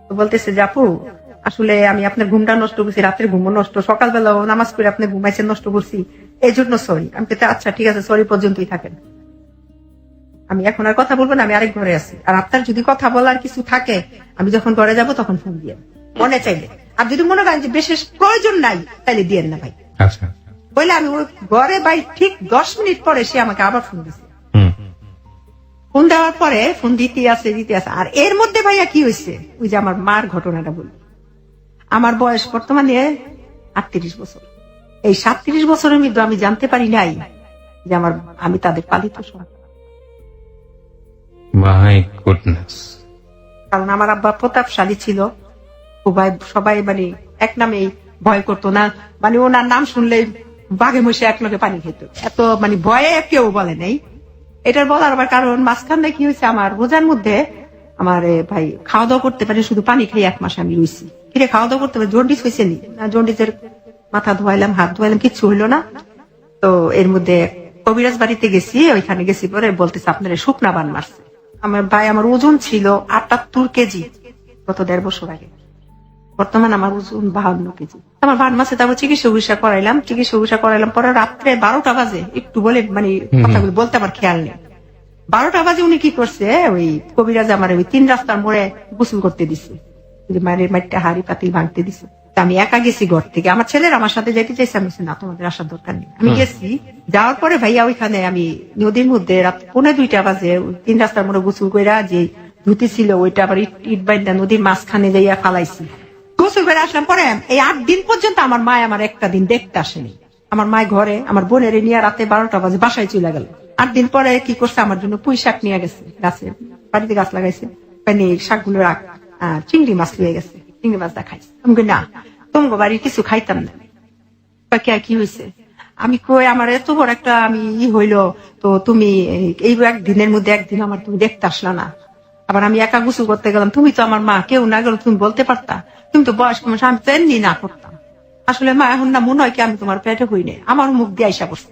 তো বলতেছে যে আপু আসলে আমি আপনার ঘুমটা নষ্ট করছি, রাতের ঘুমও নষ্ট, সকালবেলাও নামাজ পড়ে আপনি ঘুমাইছেন নষ্ট করছি, এই জন্য সরি। আমি বলতে আচ্ছা ঠিক আছে, সরি পর্যন্তই থাকেন, আমি এখন আর কথা বলবো না, আমি আরেক ঘরে আছি, আর আপনার যদি কথা বলার কিছু থাকে আমি যখন ঘরে যাব তখন ফোন দিয়ে মনে চাইলে, আর যদি মনে করেন যে বিশেষ প্রয়োজন নাই তাহলে দিয়েন না ভাই। আচ্ছা বলে আমি ওই ঘরে ভাই ঠিক 10 মিনিট পরে সে আমাকে আবার ফোন দিছে। হুম ফোন দেওয়ার পরে ফোন দিতে আছে, আর এর মধ্যে ভাইয়া কি হয়েছে, ওই যে আমার মার ঘটনাটা বলি। আমার বয়স বর্তমানে 38 বছর। এই 37 বছরের মধ্যে আমি জানতে পারি নাই যে আমি তাদের পালিত সন্তান। My goodness. কারণ আমার আব্বা প্রতাপশালী ছিল, সবাই মানে এক নামেই ভয় করতো না, মানে ওনার নাম শুনলে বাঘে মশে এক লোকে পানি খেত, এত মানে ভয়ে কেউ বলে নাই। এটার বলার আবার কারণ মাঝখানে কি হয়েছে, আমার রোজার মধ্যে আমার ভাই খাওয়া দাওয়া করতে পারে, শুধু পানি খেয়ে 1 মাস আমি রয়েছি। কিরে খাওয়া দাওয়া করতে পারে, জন্ডিস হয়েছে নি না, জন্ডিসের মাথা ধোয়াইলাম, হাত ধোয়াইলাম, কিচ্ছু হইলো না। তো এর মধ্যে কবিরাজ বাড়িতে গেছি, ওইখানে গেছি পরে বলতেছে আপনার শুকনা বান মারছে। আমার ভাই আমার ওজন ছিল 78 কেজি গত 1.5 বছর আগে, বর্তমান আমার ওজন 52 কেজি। আমার বান মাসে তারপর চিকিৎসা করাইলাম পরে রাত্রে 12টা বাজে, একটু বলে মানে কথাগুলো বলতে আমার খেয়াল নেই, 12টা বাজে উনি কি করছে, ওই কবিরাজ আমার ওই 3 রাস্তার মোড়ে গোসল করতে দিছে, মায়ের মাঠটা হাড়ি পাতিল ভাঙতে দিছে। আমি একা গেছি ঘর থেকে, আমার ছেলের আমার সাথে যেতে চাইছে, আমি না তোমাদের আসার দরকার নেই। আমি গেছি, যাওয়ার পরে ভাইয়া ওইখানে আমি নদীর মধ্যে রাত 1:45 বাজে 3 রাস্তার মোড়ে গোসল কইরা যে ধুতি ছিল ওইটা আবার ইট বাইন্দা নদীর মাঝখানে যাইয়া ফালাইছি। গোসল করে আসলাম পরে এই 8 দিন পর্যন্ত আমার মা আমার একটা দিন দেখতে আসেনি। আমার মায় ঘরে আমার বোনের নিয়ে রাতে 12টা বাজে বাসায় চলে গেল। 8 দিন পরে কি করছে, আমার জন্য পুঁই শাক নিয়ে গেছে, গাছে বাড়িতে গাছ লাগাইছে, শাকগুলো রাখ, চিংড়ি মাছ লিয়ে গেছে, চিংড়ি মাছ দেখাইছে। আমি না তোমাকে বাড়ি কিছু খাইতাম না। কি হয়েছে, আমি কই আমার এত বড় একটা আমি হইলো, তো তুমি এই একদিনের মধ্যে একদিন আমার তুমি দেখতে আসলা না, আবার আমি একা গোসল করতে গেলাম, তুমি তো আমার মা, কেউ না গেল তুমি বলতে পারতা, তুমি তো বয়স্ক মানুষ, আমি তো এমনি না করতাম। আসলে মা এখন না মনে হয় কি আমি তোমার পেটে হই নাই, আমার মুখ দিয়ে আইসা পড়ছে।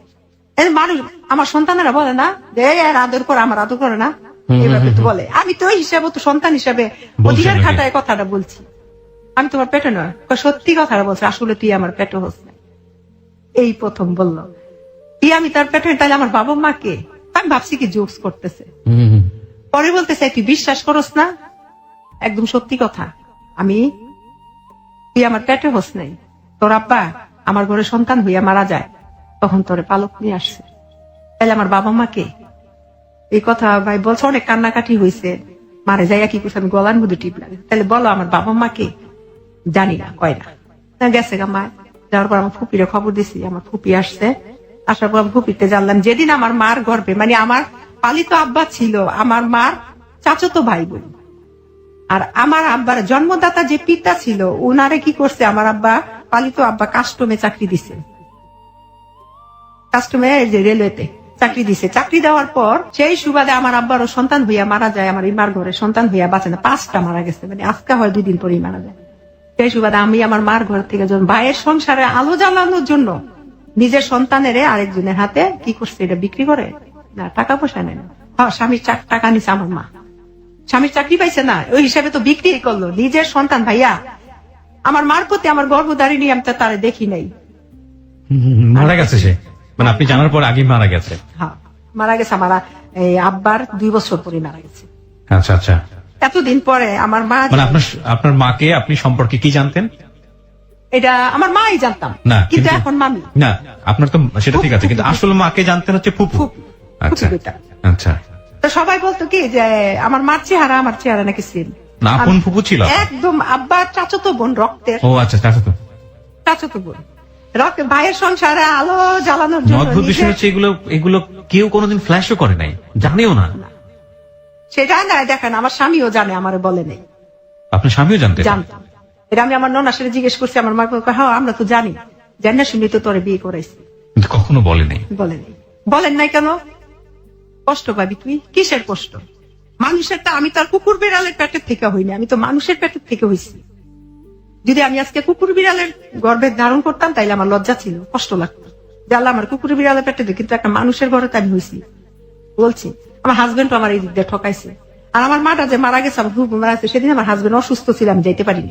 মানুষ আমার সন্তানেরা বলে না যে এর আদর করে, আমার আদর করে না, এইভাবে তো বলে। আমি তো ওই হিসাবে তো সন্তান হিসাবে অধিকার খাটায় কথাটা বলছি, আমি তোমার পেটে নয়, সত্যি কথাটা বলছে, আসলে তুই আমার পেটে হস না। এই প্রথম বললো তুই আমি তার পেটে, তাহলে আমার বাবা মাকে, আমি ভাবছি কি জোকস করতেছে। পরে বলতেছে তুই বিশ্বাস করস না, একদম সত্যি কথা, তুই আমার পেটে হস নাই, তোর আব্বা আমার ঘরে সন্তান হইয়া মারা যায়, তখন তোরে পালক নিয়ে আসছে, তাহলে আমার বাবা মাকে। এই কথা ভাই বলছে, অনেক কান্নাকাটি হয়েছে, মারে যাইয়া কি করছে, আমি গলার মধ্যে টিপ লাগে, তাহলে বলো আমার বাবা মাকে, জানি না, কয় না, গেছে গা মা। যাওয়ার পর আমার ফুপিরে খবর দিছি, আমার ফুপি আসছে, আসার পর আমি ফুপিতে জানলাম যেদিন আমার মার গর্ভে, মানে আমার পালিত আব্বা ছিল আমার মার চাচাতো ভাই বোন, আর আমার আব্বার জন্মদাতা যে পিতা ছিল উনারে কি করছে, আমার আব্বা পালিত আব্বা কাস্টমে চাকরি দিছে, কাস্টমে যে রেলওয়েতে চাকরি দিছে। চাকরি দেওয়ার পর সেই সুবাদে আমার আব্বারও সন্তান হইয়া মারা যায়, আমার এই মার ঘরে সন্তান হইয়া বাঁচে না, 5টা মারা গেছে, মানে আজকে হয় 2 দিন পরেই মারা যায়। সেই সুবাদে আমি আমার মার ঘর থেকে যখন ভাইয়ের সংসারে আলো জ্বালানোর জন্য নিজের সন্তানের আরেকজনের হাতে কি করছে, এটা বিক্রি করে না, টাকা পয়সা নেয় না, স্বামীর টাকা নিছে আমার মা, স্বামীর চাকরি পাইছে না, ওই হিসাবে তো বিক্রি করলো নিজের সন্তান। ভাইয়া আমার মার প্রতি আমার গর্ভধারিণী আমি তো তারে দেখি নাই, মারা গেছে সে, মানে আপনি জানার পর আগে মারা গেছে? হ্যাঁ মারা গেছে, আমার আব্বার 2 বছর পরে মারা গেছে। আচ্ছা আচ্ছা, এতদিন পরে আমার মা, মানে আপনার মাকে আপনি সম্পর্কে কি জানতেন? এটা আমার মাই জানতাম না, কিন্তু এখন মামি না, আপনার তো সেটা ঠিক আছে, কিন্তু আসলে মাকে জানতেন হচ্ছে ফুপু। আচ্ছা আচ্ছা, তো সবাই বলতো কি যে আমার মার চেহারা আমার চেহারা নাকি সেম না, আপন ফুপু ছিল একদম, আব্বার চাচাতো বোন রক্তের। ও আচ্ছা, চাচাতো বোন ভাইয়ের সংসারে আলো জ্বালানোর জন্য। অদ্ভুত বিষয় হচ্ছে এগুলো কেউ কোনোদিন ফ্ল্যাশও করে নাই, জানেও না। সেটা না দেখেন, আমার স্বামীও জানে, আমারে বলে নেই। আপনার স্বামীও জানতেন? জানতাম, এটা আমি আমার ননার সাথে জিজ্ঞেস করছি, আমার মা হ্যাঁ আমরা তো জানি, জানি না শুনি তো তোরে বিয়ে করাইছি। কিন্তু কখনো বলেনি। বলেন নাই কেন? কষ্ট পাবি তুই, কিসের কষ্ট? মানুষেরটা, আমি তো আর কুকুর বিড়ালের পেটের থেকে হইনি, আমি তো মানুষের পেটের থেকে হইছি। যদি আমি আজকে কুকুর বিড়ালের গর্ভে ধারণ করতাম তাইলে আমার লজ্জা ছিল, কষ্ট লাগতো যে আল্লাহ আমার কুকুর বিড়ালের পেটে দিয়ে, কিন্তু একটা মানুষের ঘরে তো আমি হইছি। বলছি আমার হাজবেন্ডও আমার এই দিক দিয়ে ঠকাইছে। আর আমার মাটা যে মারা গেছে, আমার ফুফু মারা গেছে, সেদিন আমার হাজবেন্ড অসুস্থ ছিল, আমি যাইতে পারিনি।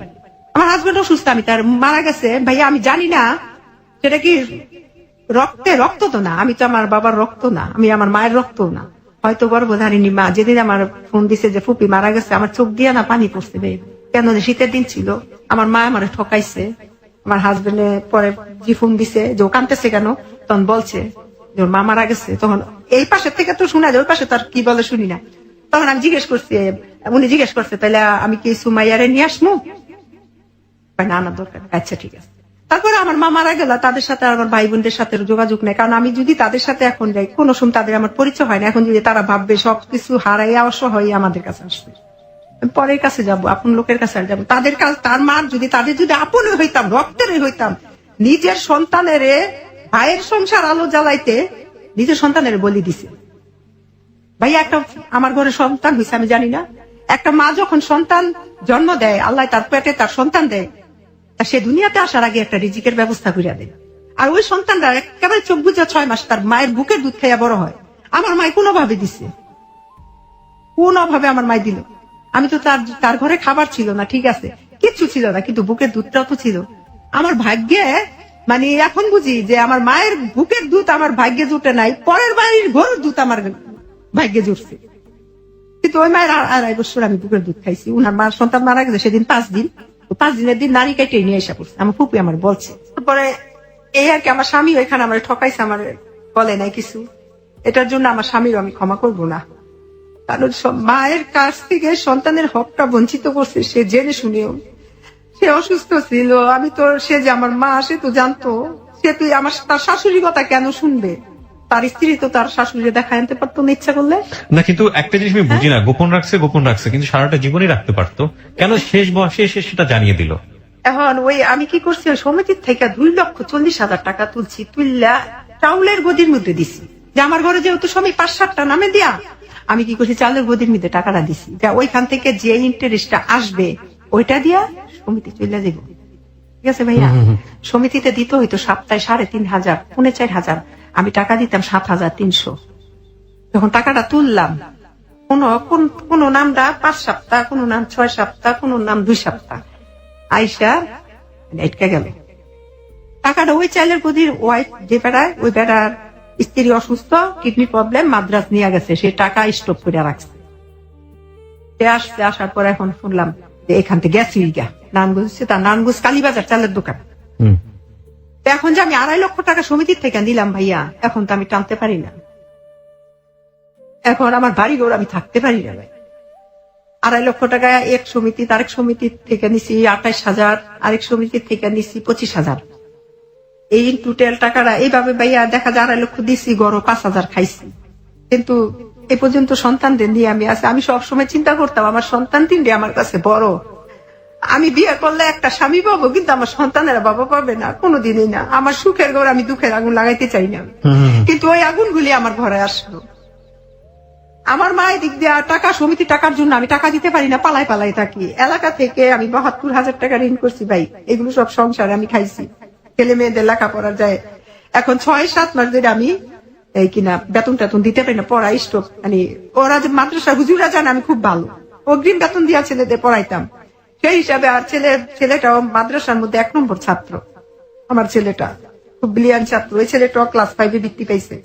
আমার হাজবেন্ড অসুস্থ, আমি তার মারা গেছে ভাইয়া, আমি জানি না সেটা কি রক্ত তো না, আমি তো আমার বাবার রক্ত না, আমি আমার মায়ের রক্ত না, হয়তো গর্ভধারিণী মা। যেদিন আমার ফোন দিছে যে ফুপি মারা গেছে, আমার চোখ দিয়ে না পানি পড়ছে বে। কেন? শীতের দিন ছিল, আমার মা আমার ঠকাইছে। আমার হাজবেন্ডে পরে যে ফোন দিছে যে ও কাঁদতেছে কেন, তখন বলছে যে ওর মা মারা গেছে। তখন এই পাশের থেকে তো শোনা যায়, ওই পাশে তার কি বলে শুনি না। তখন আমি জিজ্ঞেস করছি, উনি জিজ্ঞেস করছে তাহলে আমি কি সুমাইয়ারে নিয়ে আসমু? না না দরকার, আচ্ছা ঠিক আছে। তারপরে আমার মা মারা গেল, তাদের সাথে আমার ভাই বোনদের সাথে যোগাযোগ নেই, কারণ আমি যদি তাদের সাথে এখন যাই, কোনো সময় তাদের আমার পরিচয় হয় না। এখন যদি তারা ভাববে সবকিছু হারাইয়া অসহায় আমাদের কাছে আসছে, পরের কাছে যাব, আপন লোকের কাছে আর যাবো। তাদের কাছে তার মার যদি, তাদের যদি আপন হইতাম, রক্তের হইতাম, নিজের সন্তানের ভাইয়ের সংসার আলো জ্বালাইতে নিজের সন্তানের বলি দিছে। ভাইয়া একটা আমার ঘরে সন্তান হয়েছে, আমি জানি না। একটা মা যখন সন্তান জন্ম দেয়, আল্লাহ তার পেটে তার সন্তান দেয়, তা সে দুনিয়াতে আসার আগে একটা রিজিকের ব্যবস্থা করে দেয়। আর ওই সন্তানরা একেবারে চোখ বুঝে 6 মাস তার মায়ের বুকের দুধ খাইয়া বড় হয়। আমার মায় কোনোভাবে দিছে, কোনোভাবে আমার মায় দিল। আমি তো তার ঘরে খাবার ছিল না, ঠিক আছে, কিচ্ছু ছিল না, কিন্তু বুকের দুধটাও তো ছিল। আমার ভাগ্যে, মানে এখন বুঝি যে আমার মায়ের বুকের দুধ আমার ভাগ্যে জুটে নাই, পরের বাড়ির ঘরের দুধ আমার ভাগ্যে জুটছে। কিন্তু ওই মায়ের 2.5 বছর আমি বুকের দুধ খাইছি। উনার মার সন্তান মারা গেছে সেদিন 5 দিন, 5 দিনের দিন নারী কেটে নিয়ে এসে পড়ছে, আমার ফুপি আমার বলছে। তারপরে এই আর কি, আমার স্বামী ওইখানে আমার ঠকাইছে, আমার বলে নাই কিছু। এটার জন্য আমার স্বামীর আমি ক্ষমা করবো না, কারণ মায়ের কাছ থেকে সন্তানের হকটা বঞ্চিত করছে সে জেনে শুনেও। সে অসুস্থ ছিল, আমি তো, সে যে আমার মা, সে তো জানতো, সে তো আমার তার শাশুড়ি কথা কেন শুনবে? তার স্ত্রী তো তার শাশুড়ি দেখা আনতে পারতো না ইচ্ছা করলে। না, কিন্তু একটা জিনিস আমি বুঝি না, গোপন রাখছে, কিন্তু সারাটা জীবনই রাখতে পারতো, কেন শেষ বয়সে এসে সেটা জানিয়ে দিল? এখন ওই আমি কি করছি, ওই সমিতির থেকে 2,40,000 টাকা তুলছি, তুললা চাউলের গদির মধ্যে দিছি, যে আমার ঘরে যেহেতু স্বামী 5-7টা নামে দিয়া, আমি কি করছি চাউলের গদির মধ্যে টাকাটা দিছি, যা ওইখান থেকে যে ইন্টারেস্টটা আসবে ওইটা দিয়া সমিতি চলে যাব। ঠিক আছে ভাইয়া? সমিতিতে দিতে হইতো সপ্তাহে 3,500, 4,500, আমি টাকা দিতাম 7,300। যখন টাকাটা তুললাম, কোন নামটা 5 সপ্তাহ, কোন নাম 6 সপ্তাহ, কোন নাম 2 সপ্তাহ আইসা আটকে গেল টাকাটা। ওই চাইলের গদির ওয়াইফ যে বেড়ায়, ওই বেড়ার স্ত্রী অসুস্থ, কিডনি প্রবলেম, মাদ্রাজ নিয়ে গেছে, সে টাকা স্টপ করে রাখছে। সে আসছে, আসার পর এখন শুনলাম যে এখান থেকে গেছে নারায়ণগঞ্জ, তার নারায়ণগঞ্জ কালীবাজার চালের দোকান। এখন যে আমি 2.5 লক্ষ টাকা সমিতির থেকে দিলাম ভাইয়া, এখন তো আমি টানতে পারি না। এখন আমার বাড়ি ঘর আমি থাকতে পারি না ভাই। 2.5 লক্ষ টাকা এক সমিতি, আরেক সমিতির থেকে নিছি 28,000, আরেক সমিতির থেকে নিছি 25,000। এই টোটাল টাকাটা এইভাবে ভাইয়া দেখা যায় 2.5 লক্ষ দিছি, গড় 5,000 খাইছি। কিন্তু এ পর্যন্ত সন্তানদের নিয়ে আমি আছি। আমি সবসময় চিন্তা করতাম আমার সন্তান 3টে আমার কাছে বড়, আমি বিয়ে করলে একটা স্বামী পাবো, কিন্তু আমার সন্তানেরা বাবা পাবে না, কোনোদিনই না। আমার সুখের ঘর আমি দুঃখের আগুন লাগাইতে চাই না, কিন্তু ওই আগুনগুলি আমার ঘরে আসলো। আমার মায়ের দিক দিয়ে টাকা, সমিতি টাকার জন্য আমি টাকা দিতে পারি না, পালাই থাকি। এলাকা থেকে আমি 72,000 টাকা ঋণ করছি ভাই, এগুলো সব সংসারে আমি খাইছি, ছেলে মেয়েদের লেখাপড়া যায়। এখন 6-7 মাস ধরে আমি এই কিনা বেতন দিতে পারি না, পড়া স্টপ। মানে ওরা যে মাদ্রাসা হুজুরা জানে আমি খুব ভালো, অগ্রিম বেতন দিয়া ছেলেদের পড়াইতাম, সেই হিসাবে। আর ছেলেটাও মাদ্রাসার মধ্যে 1 নম্বর ছাত্র, আমার ছেলেটা খুব ব্রিলিয়ান্ট ছাত্র। ওই ছেলেটাও ক্লাস 5-এ বৃত্তি পাইছে।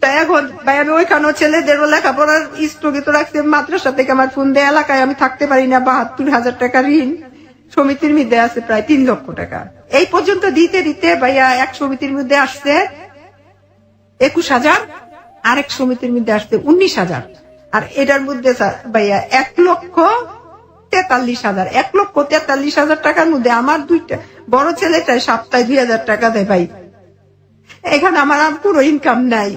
তাই এখন ভাই আমি ওইখানেও ছেলেদেরও লেখাপড়ার স্থগিত রাখছি। মাদ্রাসা থেকে আমার ফোন দেয়, এলাকায় আমি থাকতে পারি না, 72,000 টাকা ঋণ সমিতির মধ্যে আছে, প্রায় 3 লক্ষ টাকা। এই পর্যন্ত দিতে দিতে ভাইয়া এক সমিতির মধ্যে আসছে 21,000, আরেক সমিতির মধ্যে আসছে 19,000, আর এটার মধ্যে ভাইয়া 1,43,000। 1,43,000 টাকার মধ্যে আমার 2টা বড় ছেলেটাই সপ্তাহে 2,000 টাকা দেয় ভাই। এখানে আমার পুরো ইনকাম নাই।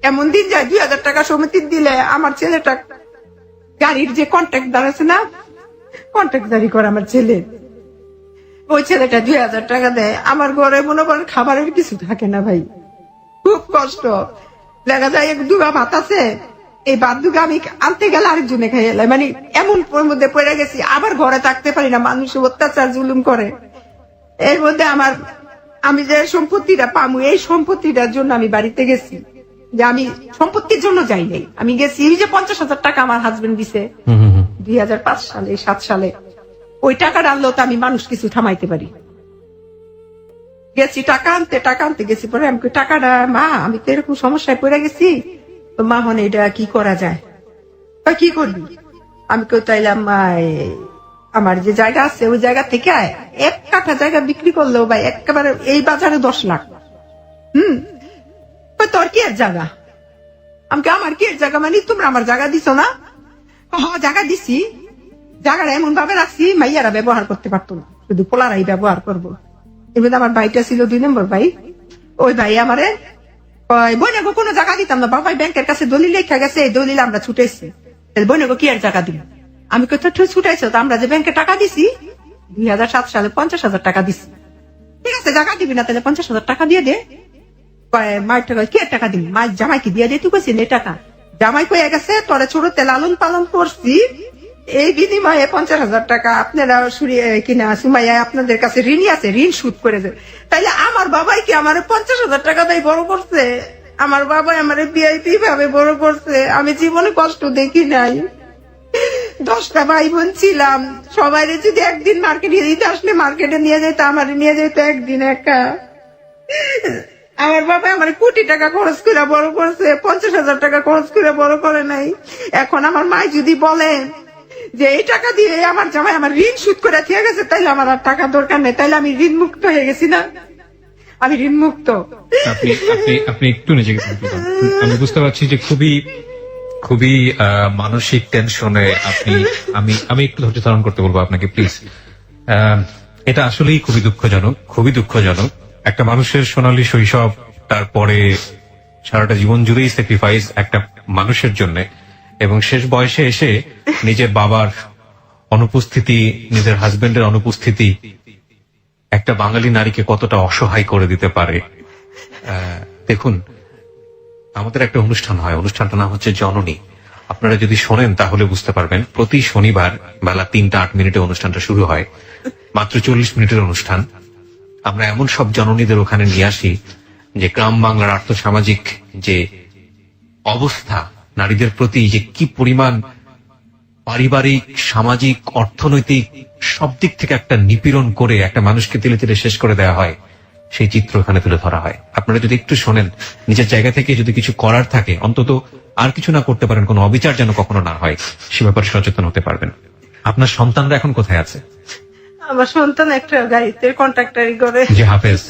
এমন দিন যায় 2,000 টাকা সমিতির দিলে আমার ছেলেটা গাড়ির যে কন্ট্রাক্টদার আছে না, কন্ট্রাক্টদারি করে আমার ছেলে। ওই ছেলেটা 2000 টাকা দেয়, আমার ঘরে মনে করেন খাবারের কিছু থাকে না ভাই, খুব কষ্ট। দেখা যায় এক দুগা ভাত আছে, এই ভাত দুগা আমি আনতে গেলে আরেকজনে খাই এলাই, মানে এমন মধ্যে পড়ে গেছি, আবার ঘরে থাকতে পারি না, মানুষ অত্যাচার জুলুম করে। এর মধ্যে আমি যে সম্পত্তিটা পামু, এই সম্পত্তিটার জন্য আমি বাড়িতে গেছি, যে আমি সম্পত্তির জন্য যাই নাই, আমি গেছি এই যে 50,000 টাকা আমার হাজবেন্ড দিছে 2005 সালে 7 সালে, ওই টাকাটা আনলেও তো আমি মানুষ কিছু থামাইতে পারি। গেছি টাকা আনতে গেছি, পরে আমি কই, টাকাটা মা আমি তো এরকম সমস্যায় পড়ে গেছি, তো মা হন এটা কি করা যায়? কি করবি? আমি কই তাইলাম আমার যে জায়গা আছে ওই জায়গা থেকে 1 কাঠা জায়গা বিক্রি করলেও ভাই একেবারে এই বাজারে 10 লাখ। তোর কি এর জায়গা? আমাকে আমার কি এর জায়গা, মানে তোমরা আমার জায়গা দিছো না? জায়গা দিছি, জায়গাটা এমন ভাবে রাখছি মাইয়ারা ব্যবহার করতে পারতো না, শুধু পোলারাই ব্যবহার করবো। এবার আমার ভাইটা ছিল 2 নম্বর ভাই, ওই ভাই আমারে বইনাগো কোনো জায়গা দিতাম না, বাবাই ব্যাংকের কাছে দলিল লেখা গেছে, এই দলিল আমরা ছুটেছি, বইনাগো কি আর জায়গা দিব? আমি কোথাও ছুটাইছো, তো আমরা যে ব্যাংকে টাকা দিছি 2007 সালে 50,000 টাকা দিছি, ঠিক আছে জায়গা দিবি না তাহলে 50,000 টাকা দিয়ে দে। মায়ের টাকা কি টাকা দিবি? মায়ের জামাইকে দিয়ে দে, তুই কইছিস এই টাকা জামাই কয়ে গেছে তোরে ছোটতে লালন পালন করছি, এই বিনিময়ে 50,000 টাকা আপনারা কিনা সুমাইয়া আপনাদের কাছে ঋণী আছে, ঋণ সুদ করে দেয়। তাইলে আমার বাবাই কি আমার 50,000 টাকা দিয়ে বড় করছে? আমার বাবা আমার ভিআইপি ভাবে বড় করছে, আমি জীবনে কষ্ট দেখি নাই। 10টা ভাই বোন ছিলাম, সবাই যদি একদিন মার্কেটে দিতে আসলে মার্কেটে নিয়ে যেত, আমার নিয়ে যেত একদিন একা। আমার বাবা আমার কোটি টাকা খরচ করে বড় করছে, 50,000 টাকা খরচ করে বড় করে নাই। এখন আমার মা যদি বলে যে এই টাকা দিয়ে আমার জামাই আমার ঋণ সুদ করে দিয়ে গেছে, তাইলে আমার আর টাকা দরকার নেই, তাইলে আমি ঋণ মুক্ত হয়ে গেছি না? আমি ঋণ মুক্ত। আপনি আপনি আপনি একটু নিজেকে আমি বুঝতে পারছি যে খুবই মানসিক টেনশনে আপনি। আমি একটু ধৈর্য ধারণ করতে বলবো আপনাকে প্লিজ। এটা আসলেই খুবই দুঃখজনক। একটা মানুষের সোনালী শৈশব, তারপরে সারাটা জীবন জুড়েই স্যাক্রিফাইস একটা মানুষের জন্য, এবং শেষ বয়সে এসে নিজের বাবার অনুপস্থিতি, নিজের হাজবেন্ডের অনুপস্থিতি একটা বাঙালি নারীকে কতটা অসহায় করে দিতে পারে। দেখুন, আমাদের একটা অনুষ্ঠান হয়, অনুষ্ঠানটার নাম হচ্ছে জননী। আপনারা যদি শোনেন তাহলে বুঝতে পারবেন। প্রতি শনিবার বেলা 3টা 8 মিনিটে অনুষ্ঠানটা শুরু হয়, মাত্র 40 মিনিটের অনুষ্ঠান। আমরা এমন সব জননীদের ওখানে নিয়ে আসি যে গ্রাম বাংলার আর্থসামাজিক যে অবস্থা, নারীদের প্রতি যে কি পরিমাণ পারিবারিক, সামাজিক, অর্থনৈতিক সব দিক থেকে একটা নিপীড়ন করে একটা মানুষকে তিলে তিলে শেষ করে দেওয়া হয়, সেই চিত্র এখানে তুলে ধরা হয়। আপনারা যদি একটু শোনেন, নিজের জায়গা থেকে যদি কিছু করার থাকে, অন্তত আর কিছু না করতে পারেন, কোনো অবিচার যেন কখনো না হয়, সে ব্যাপারে সচেতন হতে পারবেন। আপনার সন্তানরা এখন কোথায় আছে? আমার সন্তান একটা গাড়িতে কন্ট্রাক্টারি করে, যে হাফেজ,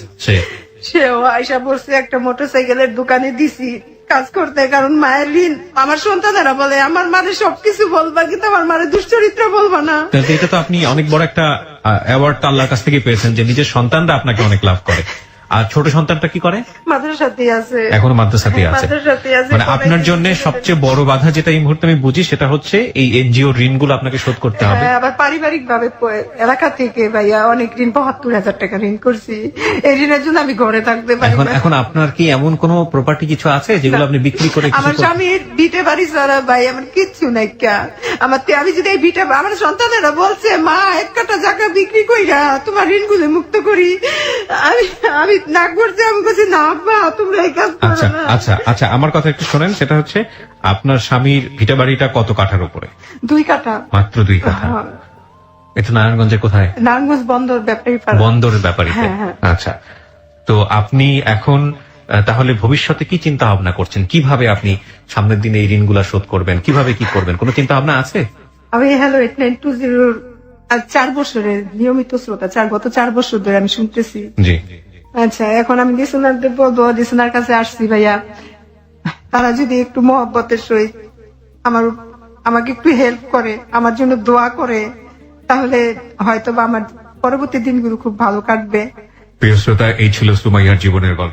সেও আয়সা পড়ছে একটা মোটরসাইকেলের দোকানে দিছি কাজ করতে, কারণ মায়ের ঋণ। আমার সন্তানেরা বলে আমার মারে সবকিছু বলবা, কিন্তু আমার মারে দুশ্চরিত্র বলবা না। এটা তো আপনি অনেক বড় একটা অ্যাওয়ার্ড আল্লাহর কাছ থেকে পেয়েছেন যে নিজের সন্তানরা আপনাকে অনেক লাভ করে। আর ছোট সন্তানটা কি করে? মাদ্রাসাতেই আছে, এখনো মাদ্রাসাতেই আছে। মানে আপনার জন্য সবচেয়ে বড় বাধা যেটা এই মুহূর্তে আমি বুঝি, সেটা হচ্ছে এই এনজিও ঋণগুলো আপনাকে শোধ করতে হবে। আবার পারিবারিক ভাবে এলাকা থেকে ভাইয়া অনেক ঋণ, 72,000 টাকা ঋণ করছি, এই ঋণের জন্য আমি ঘরে থাকতে পারি। এখন আপনার কি এমন কোন প্রপার্টি কিছু আছে যেগুলো আপনি বিক্রি করে? আমার স্বামীর ভিটে বাড়ি ছাড়া ভাই আমার কিচ্ছু নাই। আমি যদি এই ভিটে, আমার সন্তানেরা বলছে মা 1 কাঠা জায়গা বিক্রি কইরা তোমার ঋণগুলো মুক্ত করি, আমি না করছি, আমি বলছি না আব্বা তোমরা এই কাজ করো না। আচ্ছা, আমার কথা একটু শোনেন। সেটা হচ্ছে আপনার স্বামীর ভিটা বাড়িটা কত কাঠার উপরে? 2 কাঠা। মাত্র 2 কাঠা? এটা নারায়ণগঞ্জে কোথায়? নারায়ণগঞ্জ বন্দর ব্যাপারী। বন্দরের ব্যাপারীতে। আচ্ছা, তো আপনি এখন তাহলে ভবিষ্যতে কি চিন্তা ভাবনা করছেন? কিভাবে আপনি সামনের দিনে এই ঋণগুলা শোধ করবেন? কিভাবে কি করবেন? কোনো চিন্তা ভাবনা আছে? আমি হ্যালো 8920 4 বছরের নিয়মিত শ্রোতা, গত 4 বছর ধরে আমি শুনতেছি। জি। আচ্ছা, এখন আমি লিসনারদের বলবো, লিসনার কাছে আসছি ভাইয়া, তারা যদি একটু মহব্বতের সহিত আমাকে একটু হেল্প করে, আমার জন্য দোয়া করে, তাহলে হয়তো বা আমার পরবর্তী দিনগুলো খুব ভালো কাটবে। প্রিয় শ্রোতা, এই ছিল সুমাইয়ার জীবনের গল্প।